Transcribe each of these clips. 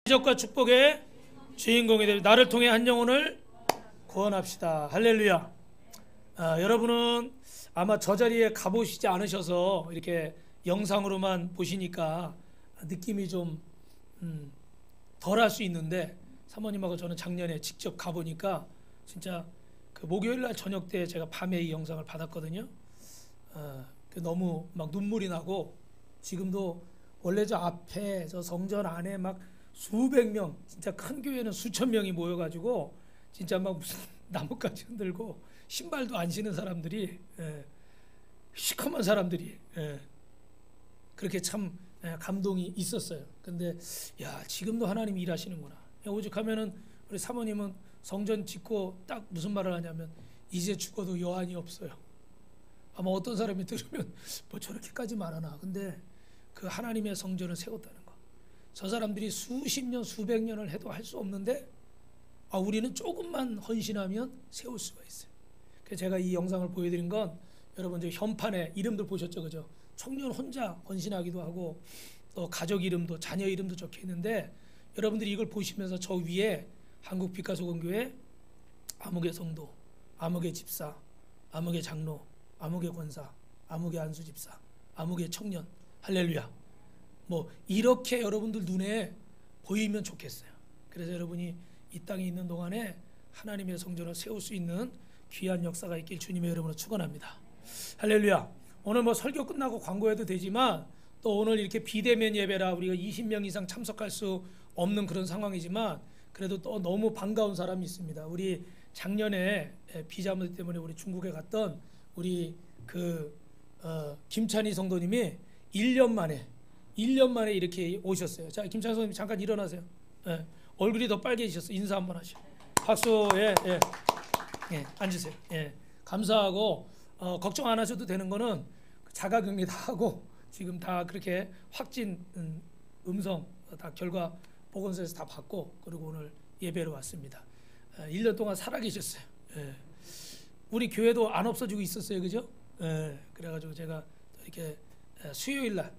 기적과 축복의 주인공이 되고 나를 통해 한 영혼을 구원합시다. 할렐루야. 여러분은 아마 저 자리에 가보시지 않으셔서 이렇게 영상으로만 보시니까 느낌이 좀 덜할 수 있는데, 사모님하고 저는 작년에 직접 가보니까 진짜 그 목요일날 저녁 때 제가 밤에 이 영상을 받았거든요. 너무 막 눈물이 나고, 지금도 원래 저 앞에 저 성전 안에 막 수백 명, 진짜 큰 교회는 수천 명이 모여가지고 진짜 막 무슨 나뭇가지 흔들고 신발도 안 신은 사람들이, 시커먼 사람들이, 그렇게 참 감동이 있었어요. 근데 야, 지금도 하나님이 일하시는구나. 오죽하면은 우리 사모님은 성전 짓고 딱 무슨 말을 하냐면, 이제 죽어도 여한이 없어요. 아마 어떤 사람이 들으면 뭐 저렇게까지 말하나. 근데 그 하나님의 성전을 세웠다는 거, 저 사람들이 수십 년 수백 년을 해도 할 수 없는데 우리는 조금만 헌신하면 세울 수가 있어요. 그래서 제가 이 영상을 보여드린 건, 여러분 저 현판에 이름들 보셨죠, 그죠? 청년 혼자 헌신하기도 하고 또 가족 이름도, 자녀 이름도 적혀 있는데, 여러분들이 이걸 보시면서 저 위에 한국 빛가소금교회 아무개 성도, 아무개 집사, 아무개 장로, 아무개 권사, 아무개 안수 집사, 아무개 청년, 할렐루야, 뭐 이렇게 여러분들 눈에 보이면 좋겠어요. 그래서 여러분이 이 땅에 있는 동안에 하나님의 성전을 세울 수 있는 귀한 역사가 있길 주님의 이름으로 축원합니다. 할렐루야. 오늘 뭐 설교 끝나고 광고해도 되지만, 또 오늘 이렇게 비대면 예배라 우리가 20명 이상 참석할 수 없는 그런 상황이지만, 그래도 또 너무 반가운 사람이 있습니다. 우리 작년에 비자 문제 때문에 우리 중국에 갔던 우리 김찬희 성도님이 1년 만에 이렇게 오셨어요. 자, 김찬희 성도님 잠깐 일어나세요. 얼굴이 더 빨개지셨어요. 인사 한번 하시죠. 박수. 예, 앉으세요. 예, 감사하고, 걱정 안 하셔도 되는 거는 자가격리 다 하고 지금 다 그렇게 확진 음성 다 결과 보건소에서 다 받고, 그리고 오늘 예배로 왔습니다. 1년 동안 살아계셨어요. 우리 교회도 안 없어지고 있었어요, 그죠? 그래가지고 제가 이렇게 수요일날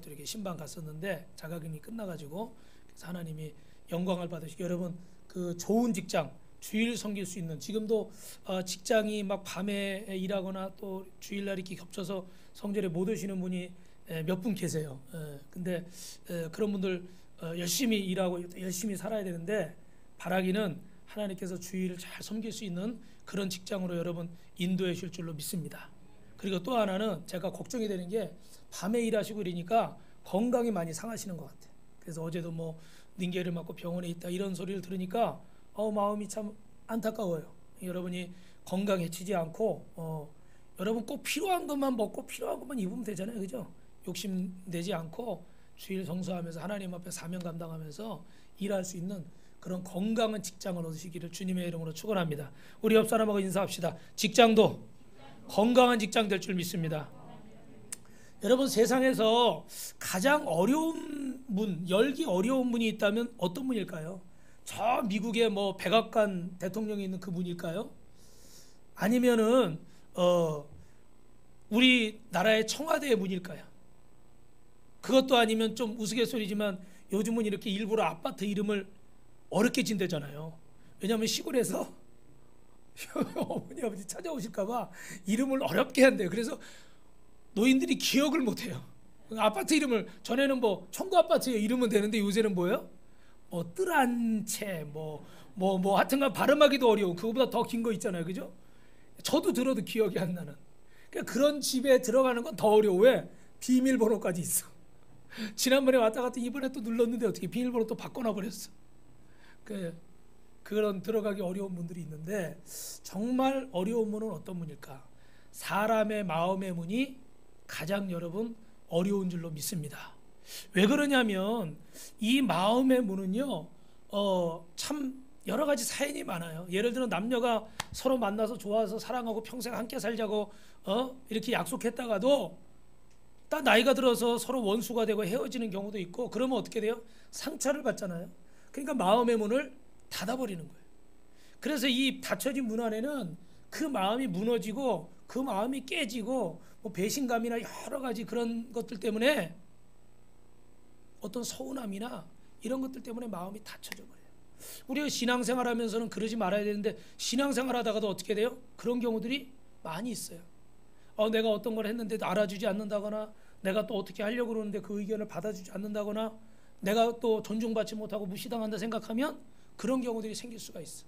또 이렇게 신방 갔었는데, 자가격리 끝나가지고, 그래서 하나님이 영광을 받으시고, 여러분 그 좋은 직장, 주일 섬길 수 있는, 지금도 직장이 막 밤에 일하거나 또 주일날 이렇게 겹쳐서 성전에 못 오시는 분이 몇 분 계세요. 근데 그런 분들 열심히 일하고 열심히 살아야 되는데, 바라기는 하나님께서 주일을 잘 섬길 수 있는 그런 직장으로 여러분 인도해 주실 줄로 믿습니다. 그리고 또 하나는 제가 걱정이 되는 게, 밤에 일하시고 이러니까 건강이 많이 상하시는 것 같아요. 그래서 어제도 뭐 링겔을 맞고 병원에 있다 이런 소리를 들으니까 마음이 참 안타까워요. 여러분이 건강해지지 않고 여러분 꼭 필요한 것만 먹고 필요한 것만 입으면 되잖아요, 그죠? 욕심 내지 않고 주일 성수하면서 하나님 앞에 사명 감당하면서 일할 수 있는 그런 건강한 직장을 얻으시기를 주님의 이름으로 축원합니다. 우리 옆 사람하고 인사합시다. 직장도 건강한 직장 될 줄 믿습니다. 여러분, 세상에서 가장 어려운 문, 열기 어려운 문이 있다면 어떤 문일까요? 저 미국의 뭐 백악관 대통령이 있는 그 문일까요? 아니면은 우리나라의 청와대의 문일까요? 그것도 아니면, 좀 우스갯소리지만 요즘은 이렇게 일부러 아파트 이름을 어렵게 진대잖아요. 왜냐하면 시골에서 어머니 아버지 찾아오실까봐 이름을 어렵게 한대요. 그래서 노인들이 기억을 못해요. 아파트 이름을, 전에는 뭐 청구 아파트에 이름은 되는데 요새는 뭐예요? 뜰한채 뭐 하여튼간 발음하기도 어려운, 그거보다 더 긴 거 있잖아요, 그죠? 저도 들어도 기억이 안 나는. 그러니까 그런 집에 들어가는 건 더 어려워. 왜? 비밀번호까지 있어. 지난번에 왔다 갔다 이번에 또 눌렀는데 어떻게 비밀번호 또 바꿔놔 버렸어. 그런 들어가기 어려운 문들이 있는데, 정말 어려운 문은 어떤 문일까? 사람의 마음의 문이 가장 여러분 어려운 줄로 믿습니다. 왜 그러냐면, 이 마음의 문은요, 참 여러 가지 사연이 많아요. 예를 들어 남녀가 서로 만나서 좋아서 사랑하고 평생 함께 살자고 이렇게 약속했다가도 딱 나이가 들어서 서로 원수가 되고 헤어지는 경우도 있고, 그러면 어떻게 돼요? 상처를 받잖아요. 그러니까 마음의 문을 닫아버리는 거예요. 그래서 이 닫혀진 문 안에는 그 마음이 무너지고, 그 마음이 깨지고, 뭐 배신감이나 여러 가지 그런 것들 때문에 어떤 서운함이나 이런 것들 때문에 마음이 닫혀져 버려요. 우리가 신앙생활하면서는 그러지 말아야 되는데 신앙생활하다가도 어떻게 돼요? 그런 경우들이 많이 있어요. 내가 어떤 걸 했는데도 알아주지 않는다거나, 내가 또 어떻게 하려고 그러는데 그 의견을 받아주지 않는다거나, 내가 또 존중받지 못하고 무시당한다 생각하면 그런 경우들이 생길 수가 있어.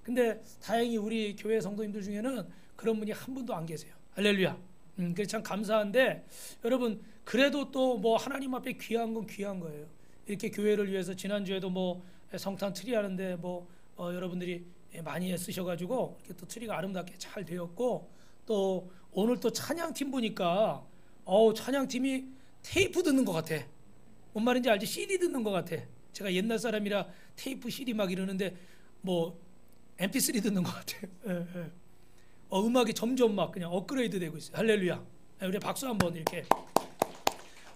근데 다행히 우리 교회 성도님들 중에는 그런 분이 한 분도 안 계세요. 할렐루야. 그래서 참 감사한데, 여러분 그래도 또 뭐 하나님 앞에 귀한 건 귀한 거예요. 이렇게 교회를 위해서 지난주에도 뭐 성탄 트리 하는데 뭐 여러분들이 많이 애쓰셔가지고 이렇게 또 트리가 아름답게 잘 되었고, 또 오늘 또 찬양팀 보니까 찬양팀이 테이프 듣는 것 같아. 뭔 말인지 알지? CD 듣는 것 같아. 제가 옛날 사람이라 테이프 CD 막 이러는데 뭐 MP3 듣는 것 같아요. 예, 예. 음악이 점점 막 그냥 업그레이드 되고 있어요. 할렐루야. 우리 박수 한번 이렇게.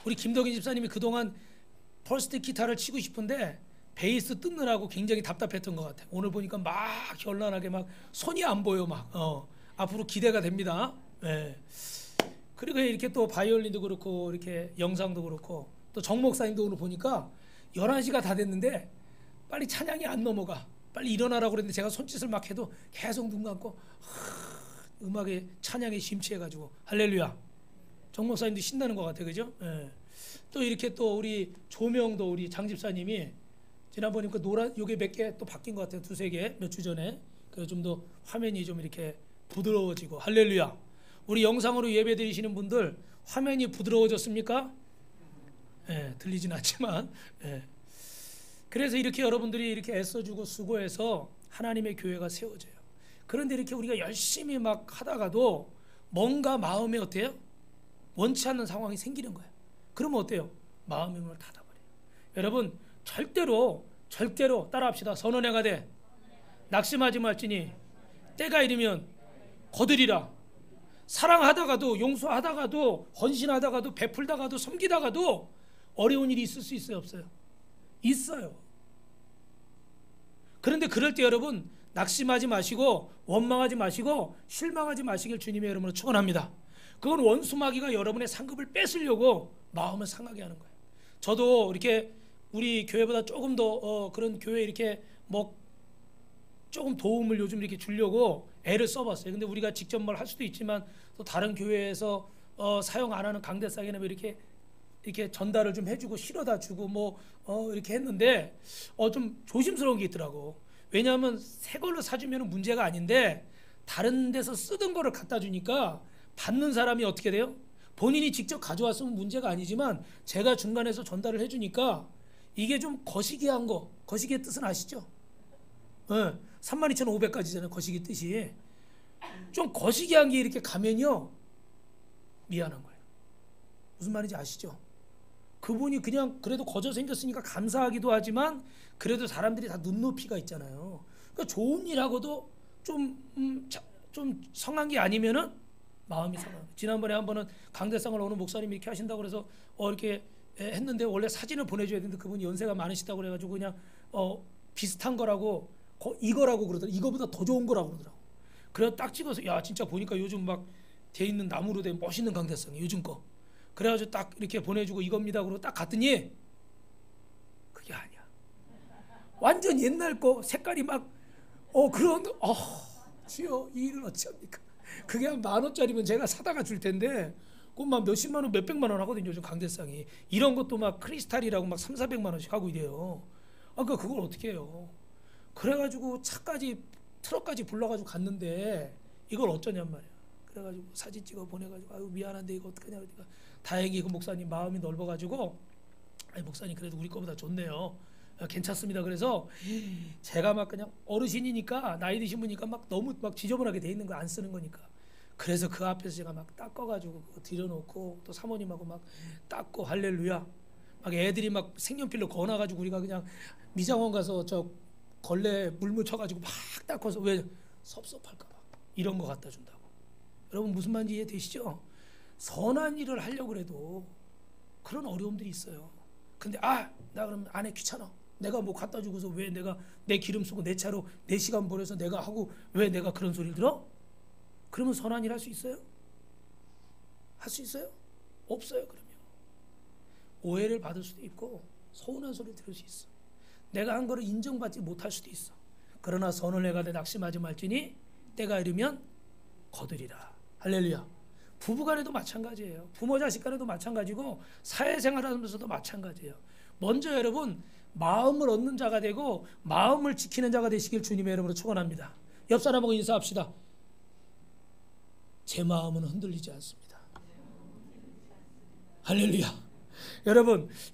우리 김덕인 집사님이 그동안 펄스틱 기타를 치고 싶은데 베이스 뜯느라고 굉장히 답답했던 것 같아요. 오늘 보니까 막 현란하게 막 손이 안 보여 막. 앞으로 기대가 됩니다. 예. 그리고 이렇게 또 바이올린도 그렇고 이렇게 영상도 그렇고, 또 정 목사님도 오늘 보니까 11시가 다 됐는데 빨리 찬양이 안 넘어가. 빨리 일어나라고 그랬는데 제가 손짓을 막 해도 계속 눈 감고 음악에 찬양에 심취해가지고 할렐루야. 정 목사님도 신나는 것 같아요. 그죠? 예. 또 이렇게 또 우리 조명도 우리 장 집사님이 지난번에 그 노란 요게 몇 개 또 바뀐 것 같아요. 두세 개 몇 주 전에. 그래서 좀 더 화면이 좀 이렇게 부드러워지고 할렐루야. 우리 영상으로 예배 드리시는 분들 화면이 부드러워졌습니까? 예, 들리진 않지만 예. 그래서 이렇게 여러분들이 이렇게 애써주고 수고해서 하나님의 교회가 세워져요. 그런데 이렇게 우리가 열심히 막 하다가도 뭔가 마음에 어때요? 원치 않는 상황이 생기는 거예요. 그러면 어때요? 마음의 문을 닫아버려요. 여러분 절대로 따라합시다. 선언해가 돼. 낙심하지 말지니 때가 이르면 거두리라. 사랑하다가도, 용서하다가도, 헌신하다가도, 베풀다가도, 섬기다가도 어려운 일이 있을 수 있어요, 없어요? 있어요. 그런데 그럴 때 여러분 낙심하지 마시고 원망하지 마시고 실망하지 마시길 주님의 이름으로 축원합니다. 그건 원수마귀가 여러분의 상급을 뺏으려고 마음을 상하게 하는 거예요. 저도 이렇게 우리 교회보다 조금 더 그런 교회 이렇게 뭐 조금 도움을 요즘 이렇게 주려고 애를 써봤어요. 근데 우리가 직접 뭘 할 수도 있지만 또 다른 교회에서 사용 안 하는 강대상에는 이렇게 전달을 좀 해주고 실어다 주고 뭐 이렇게 했는데 좀 조심스러운 게 있더라고. 왜냐하면 새 걸로 사주면 문제가 아닌데 다른 데서 쓰던 거를 갖다 주니까 받는 사람이 어떻게 돼요? 본인이 직접 가져왔으면 문제가 아니지만 제가 중간에서 전달을 해주니까 이게 좀 거시기한 거, 거시기의 뜻은 아시죠? 32,500가지잖아요. 거시기 뜻이. 좀 거시기한 게 이렇게 가면요 미안한 거예요. 무슨 말인지 아시죠? 그분이 그냥 그래도 거저 생겼으니까 감사하기도 하지만 그래도 사람들이 다 눈높이가 있잖아요. 그러니까 좋은 일하고도 좀 성한 게 아니면은 마음이 상해요. 지난번에 한 번은 강대상을 어느 목사님이 이렇게 하신다고 그래서 이렇게 했는데 원래 사진을 보내줘야 되는데 그분이 연세가 많으시다고 그래가지고 그냥 비슷한 거라고 이거라고 그러더라고. 이거보다 더 좋은 거라고 그러더라고. 그래서 딱 찍어서 야 진짜 보니까 요즘 막 돼 있는 나무로 된 멋있는 강대상이 요즘 거. 그래가지고 딱 이렇게 보내주고 이겁니다. 그러고 딱 갔더니 그게 아니야. 완전 옛날 거 색깔이 막 그런 주여 이 일을 어찌합니까? 그게 한 10,000원짜리면 제가 사다가 줄 텐데 그건 막 몇십만 원 몇백만 원 하거든요. 요즘 강대상이. 이런 것도 막 크리스탈이라고 막 3,400만 원씩 하고 이래요. 그러니까 그걸 어떻게 해요? 그래가지고 차까지 트럭까지 불러가지고 갔는데 이걸 어쩌냔 말이야. 그래가지고 사진 찍어 보내가지고 아유 미안한데 이거 어떡하냐 그러니까 다행히 그 목사님 마음이 넓어가지고 목사님 그래도 우리 거보다 좋네요. 괜찮습니다. 그래서 제가 막 그냥 어르신이니까 나이 드신 분이니까 막 너무 막 지저분하게 돼 있는 거 안 쓰는 거니까 그래서 그 앞에서 제가 막 닦아가지고 그거 들여놓고 또 사모님하고 막 닦고 할렐루야 막 애들이 막 색연필로 거나가지고 우리가 그냥 미장원 가서 저 걸레 물 묻혀가지고 막 닦아서 왜 섭섭할까봐 이런 거 갖다 준다고. 여러분 무슨 말인지 이해되시죠? 선한 일을 하려고 해도 그런 어려움들이 있어요. 근데 나 그러면 안 해 귀찮아. 내가 뭐 갖다 주고서 왜 내가 내 기름 쓰고 내 차로 내 시간 버려서 내가 하고 왜 내가 그런 소리를 들어? 그러면 선한 일 할 수 있어요? 할 수 있어요? 없어요. 그러면 오해를 받을 수도 있고 서운한 소리 들을 수 있어. 내가 한 거를 인정받지 못할 수도 있어. 그러나 선을 내가되 낙심하지 말지니 때가 이르면 거두리라. 할렐루야. 부부간에도 마찬가지예요. 부모 자식 간에도 마찬가지고 사회생활하면서도 마찬가지예요. 먼저 여러분 마음을 얻는 자가 되고 마음을 지키는 자가 되시길 주님의 이름으로 축원합니다. 옆 사람하고 인사합시다. 제 마음은 흔들리지 않습니다. 할렐루야.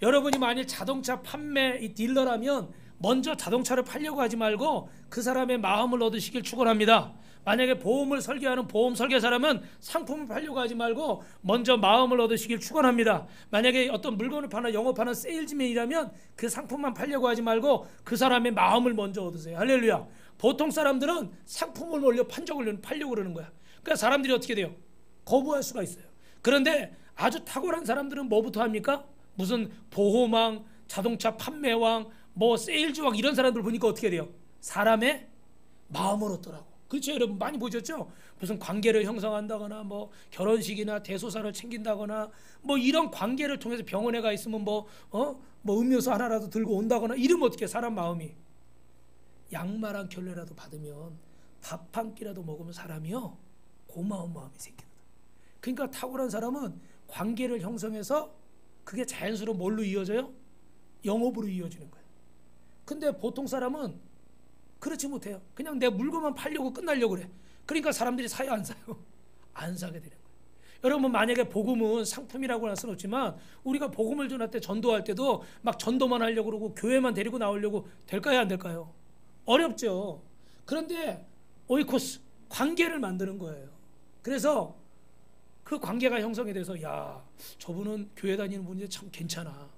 여러분이 만일 자동차 판매 이 딜러라면 먼저 자동차를 팔려고 하지 말고 그 사람의 마음을 얻으시길 축원합니다. 만약에 보험을 설계하는 보험 설계사라면 상품을 팔려고 하지 말고 먼저 마음을 얻으시길 축원합니다. 만약에 어떤 물건을 파는 영업하는 세일즈맨이라면 그 상품만 팔려고 하지 말고 그 사람의 마음을 먼저 얻으세요. 할렐루야. 보통 사람들은 상품을 올려 팔려고 그러는 거야. 그러니까 사람들이 어떻게 돼요? 거부할 수가 있어요. 그런데 아주 탁월한 사람들은 뭐부터 합니까? 무슨 보호망, 자동차 판매왕, 뭐 세일즈왕 이런 사람들 보니까 어떻게 돼요? 사람의 마음을 얻더라고. 그렇죠, 여러분 많이 보셨죠? 무슨 관계를 형성한다거나 뭐 결혼식이나 대소사를 챙긴다거나 뭐 이런 관계를 통해서 병원에 가 있으면 뭐 음료수 하나라도 들고 온다거나 이러면 어떻게 사람 마음이 양말 한 켤레라도 받으면 밥 한 끼라도 먹으면 사람이요 고마운 마음이 생긴다. 그러니까 탁월한 사람은 관계를 형성해서 그게 자연스러워 뭘로 이어져요? 영업으로 이어지는 거예요. 근데 보통 사람은 그렇지 못해요. 그냥 내 물건만 팔려고 끝나려고 그래. 그러니까 사람들이 사요 안 사요? 안 사게 되는 거예요. 여러분 만약에 복음은 상품이라고 할 수는 없지만 우리가 복음을 전할 때 전도할 때도 막 전도만 하려고 그러고 교회만 데리고 나오려고 될까요 안 될까요? 어렵죠. 그런데 오이코스 관계를 만드는 거예요. 그래서 그 관계가 형성이 돼서 야 저분은 교회 다니는 분인데 참 괜찮아.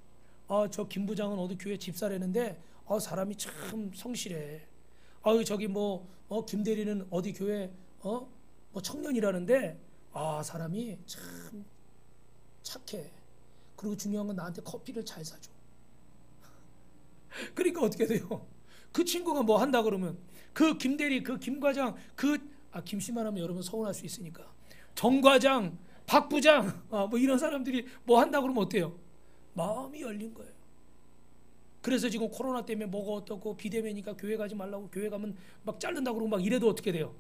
저 김 부장은 어디 교회 집사라는데 사람이 참 성실해. 저기 김 대리는 어디 교회 뭐 청년이라는데 사람이 참 착해. 그리고 중요한 건 나한테 커피를 잘 사줘. 그러니까 어떻게 돼요? 그 친구가 뭐 한다 그러면 그 김 대리, 그 김 과장, 김씨만 하면 여러분 서운할 수 있으니까 정 과장, 박 부장 뭐 이런 사람들이 뭐 한다 그러면 어때요? 마음이 열린 거예요. 그래서 지금 코로나 때문에 뭐가 어떻고 비대면이니까 교회 가지 말라고 교회 가면 막 자른다 그러고 막 이래도 어떻게 돼요?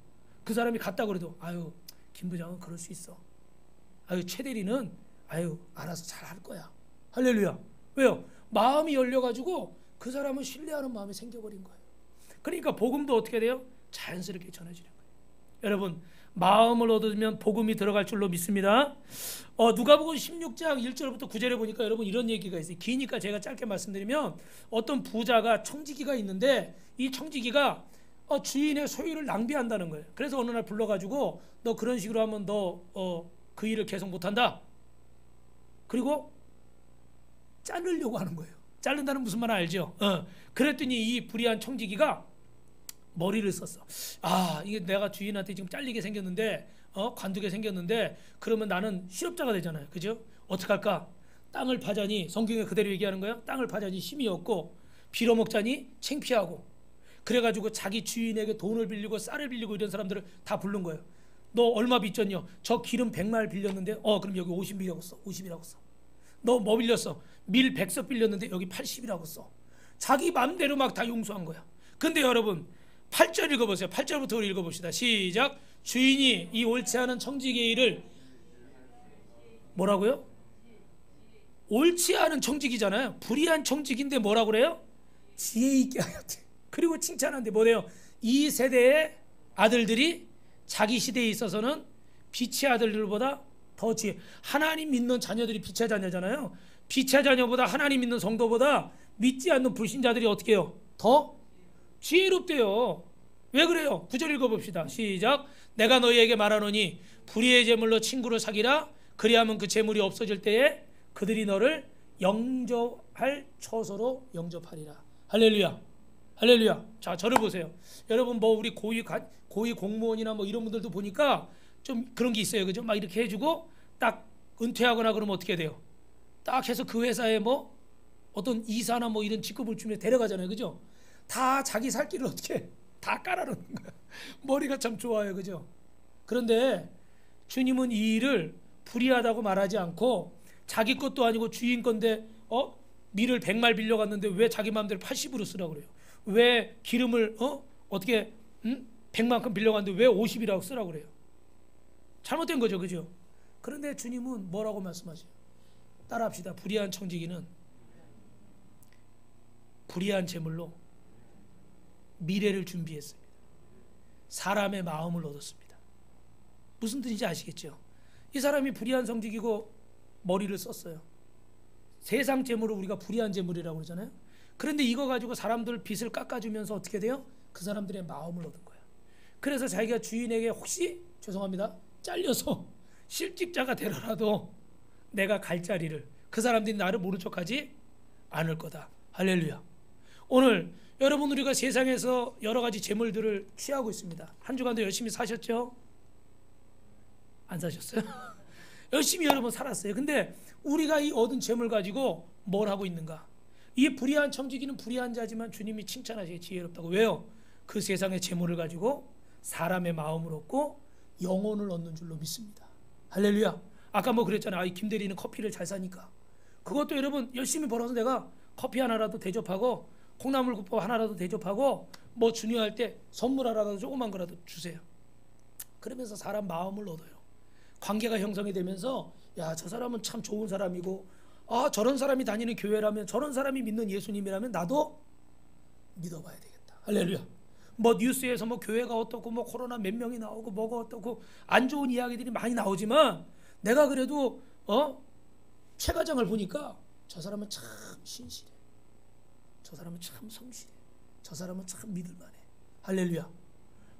그 사람이 갔다 그래도 김 부장은 그럴 수 있어. 최 대리는 알아서 잘 할 거야. 할렐루야. 왜요? 마음이 열려가지고 그 사람은 신뢰하는 마음이 생겨버린 거예요. 그러니까 복음도 어떻게 돼요? 자연스럽게 전해지는 거예요. 여러분 마음을 얻으면 복음이 들어갈 줄로 믿습니다. 누가복음 16장 1절부터 9절에 보니까 여러분 이런 얘기가 있어요. 기니까 제가 짧게 말씀드리면 어떤 부자가 청지기가 있는데 이 청지기가 주인의 소유를 낭비한다는 거예요. 그래서 어느 날 불러가지고 너 그런 식으로 하면 너 그 일을 계속 못한다. 그리고 자르려고 하는 거예요. 자른다는 무슨 말 알죠? 그랬더니 이 불의한 청지기가 머리를 썼어. 이게 내가 주인한테 지금 잘리게 생겼는데 관두게 생겼는데 그러면 나는 실업자가 되잖아요. 그죠? 어떡할까? 땅을 파자니 성경에 그대로 얘기하는 거예요. 땅을 파자니 힘이 없고 빌어먹자니 창피하고 그래가지고 자기 주인에게 돈을 빌리고 쌀을 빌리고 이런 사람들을 다 부른 거예요. 너 얼마 빚졌냐? 저 기름 100말 빌렸는데 그럼 여기 50이라고 써. 50이라고 써. 너 뭐 빌렸어? 밀 100석 빌렸는데 여기 80이라고 써. 자기 맘대로 막 다 용서한 거야. 근데 여러분 8절 읽어보세요. 8절부터 우리 읽어봅시다. 시작. 주인이 이 옳지 않은 청지기의 일을 뭐라고요? 옳지 않은 청지기잖아요. 불의한 청지기인데 뭐라고 그래요? 지혜 있게 하였대. 그리고 칭찬한데 뭐래요? 이 세대의 아들들이 자기 시대에 있어서는 빛의 아들들보다 더 지혜. 하나님 믿는 자녀들이 빛의 자녀잖아요. 빛의 자녀보다 하나님 믿는 성도보다 믿지 않는 불신자들이 어떻게 해요? 더 지혜롭대요. 왜 그래요? 9절 읽어봅시다. 시작. 내가 너희에게 말하노니 불의의 제물로 친구를 사귀라. 그리하면 그 제물이 없어질 때에 그들이 너를 영접할 처소로 영접하리라. 할렐루야. 할렐루야. 자, 저를 보세요. 여러분 우리 고위 공무원이나 이런 분들도 보니까 좀 그런 게 있어요. 그죠? 막 이렇게 해주고 딱 은퇴하거나 그러면 어떻게 돼요? 딱 해서 그 회사에 어떤 이사나 이런 직급을 주면 데려가잖아요. 그죠? 다 자기 살 길을 어떻게 다 깔아놓는 거야. 머리가 참 좋아요. 그죠? 그런데 주님은 이 일을 불의하다고 말하지 않고 자기 것도 아니고 주인 건데 밀을 100말 빌려갔는데 왜 자기 마음대로 80으로 쓰라고 그래요? 왜 기름을 어떻게 100만큼 빌려갔는데 왜 50이라고 쓰라고 그래요? 잘못된 거죠, 그죠? 그런데 주님은 뭐라고 말씀하세요? 따라합시다. 불의한 청지기는 불의한 제물로 미래를 준비했습니다. 사람의 마음을 얻었습니다. 무슨 뜻인지 아시겠죠? 이 사람이 불의한 청지기고 머리를 썼어요. 세상 제물을 우리가 불의한 제물이라고 그러잖아요. 그런데 이거 가지고 사람들 빚을 깎아주면서 어떻게 돼요? 그 사람들의 마음을 얻은 거예요. 그래서 자기가 주인에게 혹시 죄송합니다 잘려서 실직자가 되더라도 내가 갈 자리를 그 사람들이 나를 모른 척하지 않을 거다. 할렐루야. 오늘 여러분 우리가 세상에서 여러 가지 재물들을 취하고 있습니다. 한 주간도 열심히 사셨죠? 안 사셨어요? 열심히 여러분 살았어요. 근데 우리가 이 얻은 재물 가지고 뭘 하고 있는가? 이 불의한 청지기는 불의한 자지만 주님이 칭찬하시기에 지혜롭다고. 왜요? 그 세상의 재물을 가지고 사람의 마음을 얻고 영혼을 얻는 줄로 믿습니다. 할렐루야. 아까 뭐 그랬잖아요. 이 김대리는 커피를 잘 사니까. 그것도 여러분 열심히 벌어서 내가 커피 하나라도 대접하고 콩나물국밥 하나라도 대접하고 뭐 중요할 때 선물 하나라도 조그만 거라도 주세요. 그러면서 사람 마음을 얻어요. 관계가 형성이 되면서 야, 저 사람은 참 좋은 사람이고 저런 사람이 다니는 교회라면 저런 사람이 믿는 예수님이라면 나도 믿어봐야 되겠다. 할렐루야. 뭐 뉴스에서 뭐 교회가 어떻고 뭐 코로나 몇 명이 나오고 뭐가 어떻고 안 좋은 이야기들이 많이 나오지만 내가 그래도 최 과장을 보니까 저 사람은 참 신실해. 저 사람은 참 성실해. 저 사람은 참 믿을만해. 할렐루야.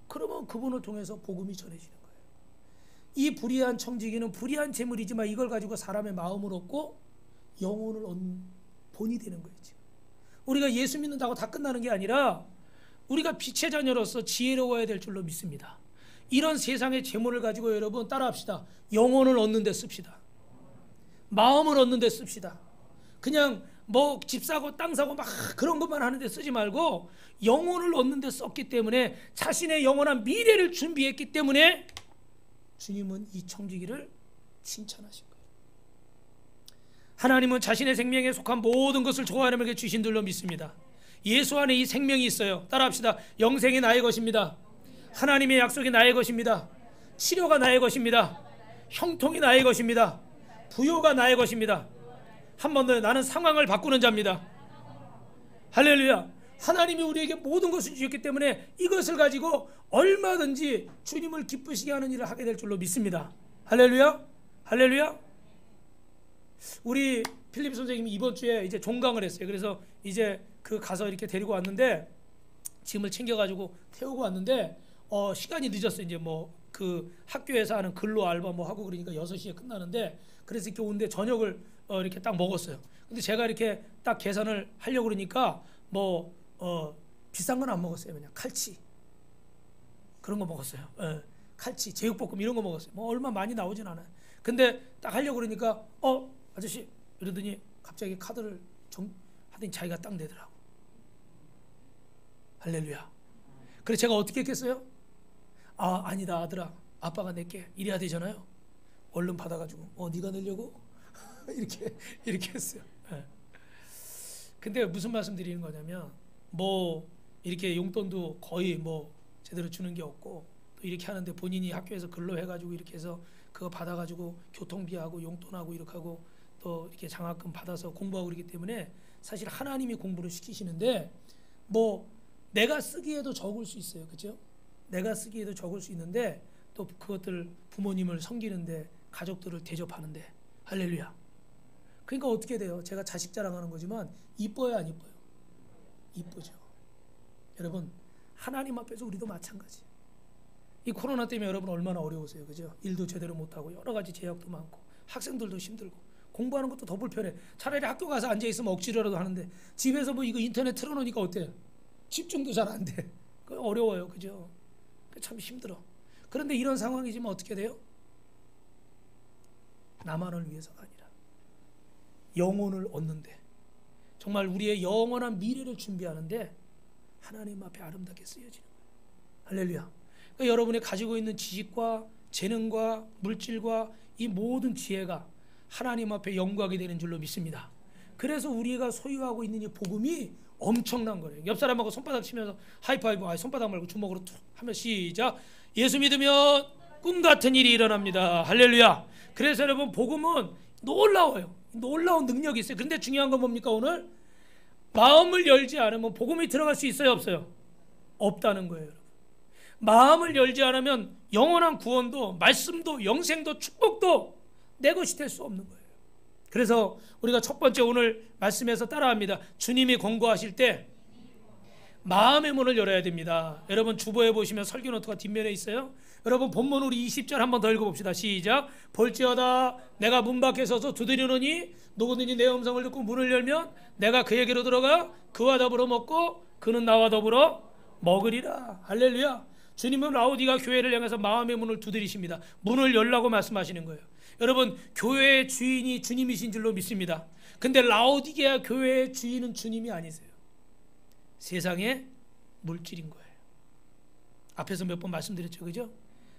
그러면 그분을 통해서 복음이 전해지는 거예요. 이 불의한 청지기는 불의한 재물이지만 이걸 가지고 사람의 마음을 얻고 영혼을 얻는 본이 되는 거죠. 우리가 예수 믿는다고 다 끝나는 게 아니라 우리가 빛의 자녀로서 지혜로워야 될 줄로 믿습니다. 이런 세상의 재물을 가지고 여러분 따라합시다. 영혼을 얻는 데 씁시다. 마음을 얻는 데 씁시다. 그냥 뭐 집 사고 땅 사고 막 그런 것만 하는데 쓰지 말고 영혼을 얻는 데 썼기 때문에 자신의 영원한 미래를 준비했기 때문에 주님은 이 청지기를 칭찬하신 거예요. 하나님은 자신의 생명에 속한 모든 것을 좋아하는 에게 주신 줄로 믿습니다. 예수 안에 이 생명이 있어요. 따라합시다. 영생이 나의 것입니다. 하나님의 약속이 나의 것입니다. 치료가 나의 것입니다. 형통이 나의 것입니다. 부요가 나의 것입니다. 한 번 더, 나는 상황을 바꾸는 자입니다. 할렐루야. 하나님이 우리에게 모든 것을 주셨기 때문에 이것을 가지고 얼마든지 주님을 기쁘시게 하는 일을 하게 될 줄로 믿습니다. 할렐루야. 할렐루야. 우리 필립 선생님이 이번 주에 이제 종강을 했어요. 그래서 이제 그 가서 이렇게 데리고 왔는데 짐을 챙겨가지고 태우고 왔는데 시간이 늦었어요. 이제 뭐 그 학교에서 하는 근로 알바 뭐 하고 그러니까 6시에 끝나는데 그래서 이렇게 오는데 저녁을 이렇게 딱 먹었어요. 근데 제가 이렇게 딱 계산을 하려고 그러니까 뭐 비싼 건 안 먹었어요. 그냥 칼치 그런 거 먹었어요. 칼치, 제육볶음 이런 거 먹었어요. 뭐 얼마 많이 나오진 않아요. 근데 딱 하려고 그러니까 아저씨 이러더니 갑자기 카드를 하더니 자기가 딱 내더라고. 할렐루야. 그래서 제가 어떻게 했겠어요? 아니다 아들아, 아빠가 낼게 이래야 되잖아요. 얼른 받아가지고 네가 내려고 이렇게 했어요. 근데 무슨 말씀 드리는 거냐면 뭐 이렇게 용돈도 거의 뭐 제대로 주는 게 없고 또 이렇게 하는데 본인이 학교에서 근로해가지고 이렇게 해서 그거 받아가지고 교통비하고 용돈하고 이렇게 하고 또 이렇게 장학금 받아서 공부하고 그러기 때문에 사실 하나님이 공부를 시키시는데 뭐 내가 쓰기에도 적을 수 있어요. 그렇죠? 내가 쓰기에도 적을 수 있는데 또 그것들 부모님을 섬기는데 가족들을 대접하는데 할렐루야. 그러니까 어떻게 돼요? 제가 자식 자랑하는 거지만 이뻐요 안 이뻐요? 이쁘죠. 여러분 하나님 앞에서 우리도 마찬가지. 이 코로나 때문에 여러분 얼마나 어려우세요. 그죠? 일도 제대로 못하고 여러 가지 제약도 많고 학생들도 힘들고 공부하는 것도 더 불편해. 차라리 학교 가서 앉아있으면 억지로라도 하는데 집에서 뭐 이거 인터넷 틀어놓으니까 어때요? 집중도 잘 안 돼. 어려워요. 그죠? 참 힘들어. 그런데 이런 상황이지만 어떻게 돼요? 나만을 위해서가 아니라 영혼을 얻는데 정말 우리의 영원한 미래를 준비하는데 하나님 앞에 아름답게 쓰여지는 거예요. 할렐루야. 그러니까 여러분이 가지고 있는 지식과 재능과 물질과 이 모든 지혜가 하나님 앞에 영광이 되는 줄로 믿습니다. 그래서 우리가 소유하고 있는 이 복음이 엄청난 거예요. 옆 사람하고 손바닥 치면서 하이파이브, 손바닥 말고 주먹으로 툭 하면 시작. 예수 믿으면 꿈 같은 일이 일어납니다. 할렐루야. 그래서 여러분 복음은 놀라워요. 놀라운 능력이 있어요. 그런데 중요한 건 뭡니까 오늘? 마음을 열지 않으면 복음이 들어갈 수 있어요 없어요? 없다는 거예요. 여러분. 마음을 열지 않으면 영원한 구원도 말씀도 영생도 축복도 내 것이 될 수 없는 거예요. 그래서 우리가 첫 번째 오늘 말씀에서 따라합니다. 주님이 권고하실 때 마음의 문을 열어야 됩니다. 여러분 주보에 보시면 설교 노트가 뒷면에 있어요. 여러분 본문 우리 20절 한번 더 읽어봅시다. 시작. 볼지어다 내가 문 밖에 서서 두드리노니 누구든지 내 음성을 듣고 문을 열면 내가 그에게로 들어가 그와 더불어 먹고 그는 나와 더불어 먹으리라. 할렐루야. 주님은 라오디가 교회를 향해서 마음의 문을 두드리십니다. 문을 열라고 말씀하시는 거예요. 여러분 교회의 주인이 주님이신 줄로 믿습니다. 근데 라오디게아 교회의 주인은 주님이 아니세요. 세상의 물질인 거예요. 앞에서 몇 번 말씀드렸죠, 그죠?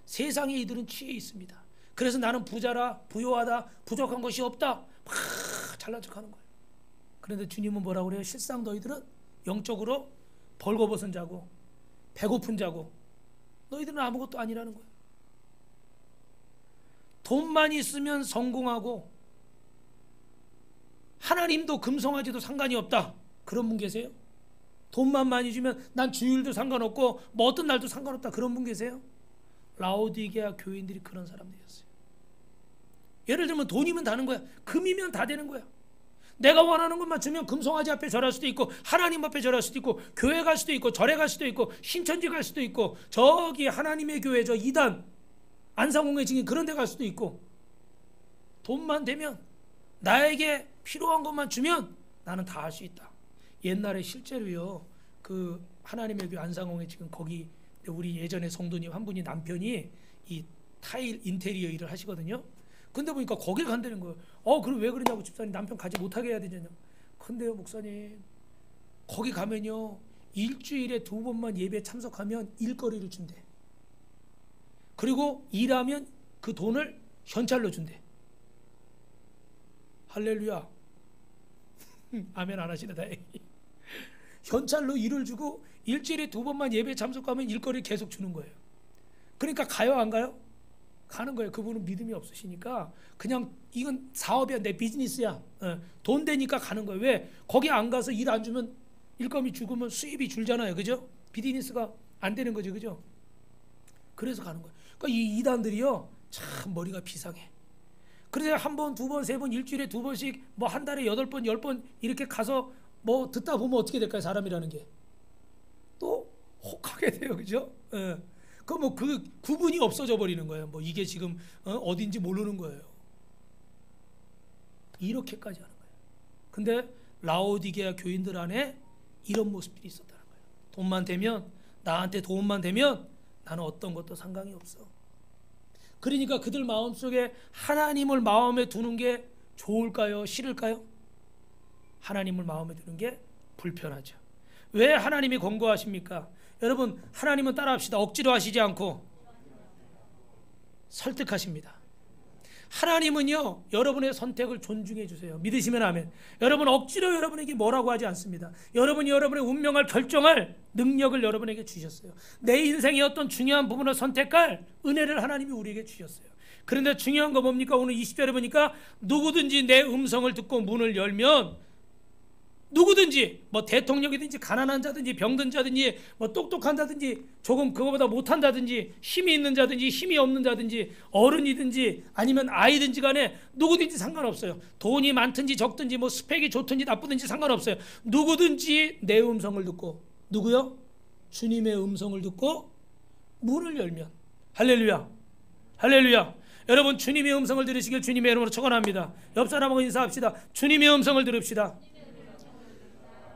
세상에 이들은 취해 있습니다. 그래서 나는 부자라, 부요하다, 부족한 것이 없다, 막 잘난 척하는 거예요. 그런데 주님은 뭐라고 그래요? 실상 너희들은 영적으로 벌거벗은 자고 배고픈 자고 너희들은 아무것도 아니라는 거예요. 돈만 있으면 성공하고 하나님도 금성하지도 상관이 없다. 그런 분 계세요? 돈만 많이 주면 난 주일도 상관없고 뭐 어떤 날도 상관없다. 그런 분 계세요? 라오디게아 교인들이 그런 사람들이었어요. 예를 들면 돈이면 다는 거야. 금이면 다 되는 거야. 내가 원하는 것만 주면 금송아지 앞에 절할 수도 있고 하나님 앞에 절할 수도 있고 교회 갈 수도 있고 절에 갈 수도 있고 신천지 갈 수도 있고 저기 하나님의 교회 저 2단 안상홍의 증인 그런 데 갈 수도 있고 돈만 되면 나에게 필요한 것만 주면 나는 다 할 수 있다. 옛날에 실제로요 그 하나님의 교회 안상홍의 지금 거기 우리 예전에 성도님 한 분이 남편이 이 타일 인테리어 일을 하시거든요. 근데 보니까 거길 간다는 거예요. 그럼 왜 그러냐고 집사님 남편 가지 못하게 해야 되냐고. 근데요 목사님 거기 가면요 일주일에 2번만 예배 참석하면 일거리를 준대. 그리고 일하면 그 돈을 현찰로 준대. 할렐루야. 아멘 안 하시네 다행히. 현찰로 일을 주고 일주일에 2번만 예배 참석하면 일거리 계속 주는 거예요. 그러니까 가요 안 가요? 가는 거예요. 그분은 믿음이 없으시니까 그냥 이건 사업이야 내 비즈니스야. 돈 되니까 가는 거예요. 왜? 거기 안 가서 일 안 주면 일감이 죽으면 수입이 줄잖아요. 그죠? 비즈니스가 안 되는 거죠. 그죠? 그래서 가는 거예요. 그러니까 이 이단들이요 참 머리가 비상해. 그래서 한 번, 2번, 3번 일주일에 2번씩 뭐 한 달에 8번, 10번 이렇게 가서 뭐 듣다 보면 어떻게 될까요? 사람이라는 게 또 혹하게 돼요. 그죠? 그 구분이 없어져 버리는 거예요. 뭐 이게 지금 어딘지 모르는 거예요. 이렇게까지 하는 거예요. 근데 라오디게아 교인들 안에 이런 모습들이 있었다는 거예요. 돈만 되면 나한테 도움만 되면 나는 어떤 것도 상관이 없어. 그러니까 그들 마음속에 하나님을 마음에 두는 게 좋을까요? 싫을까요? 하나님을 마음에 두는 게 불편하죠. 왜 하나님이 권고하십니까? 여러분 하나님은 따라합시다. 억지로 하시지 않고 설득하십니다. 하나님은요 여러분의 선택을 존중해 주세요. 믿으시면 아멘. 여러분 억지로 여러분에게 뭐라고 하지 않습니다. 여러분이 여러분의 운명을 결정할 능력을 여러분에게 주셨어요. 내 인생의 어떤 중요한 부분을 선택할 은혜를 하나님이 우리에게 주셨어요. 그런데 중요한 거 뭡니까? 오늘 20절에 보니까 누구든지 내 음성을 듣고 문을 열면 누구든지 뭐 대통령이든지 가난한 자든지 병든 자든지 뭐 똑똑한 자든지 조금 그거보다 못한다든지 힘이 있는 자든지 힘이 없는 자든지 어른이든지 아니면 아이든지 간에 누구든지 상관없어요. 돈이 많든지 적든지 뭐 스펙이 좋든지 나쁘든지 상관없어요. 누구든지 내 음성을 듣고 누구요? 주님의 음성을 듣고 문을 열면 할렐루야 할렐루야. 여러분 주님의 음성을 들으시길 주님의 이름으로 축원합니다. 옆 사람하고 인사합시다. 주님의 음성을 들읍시다.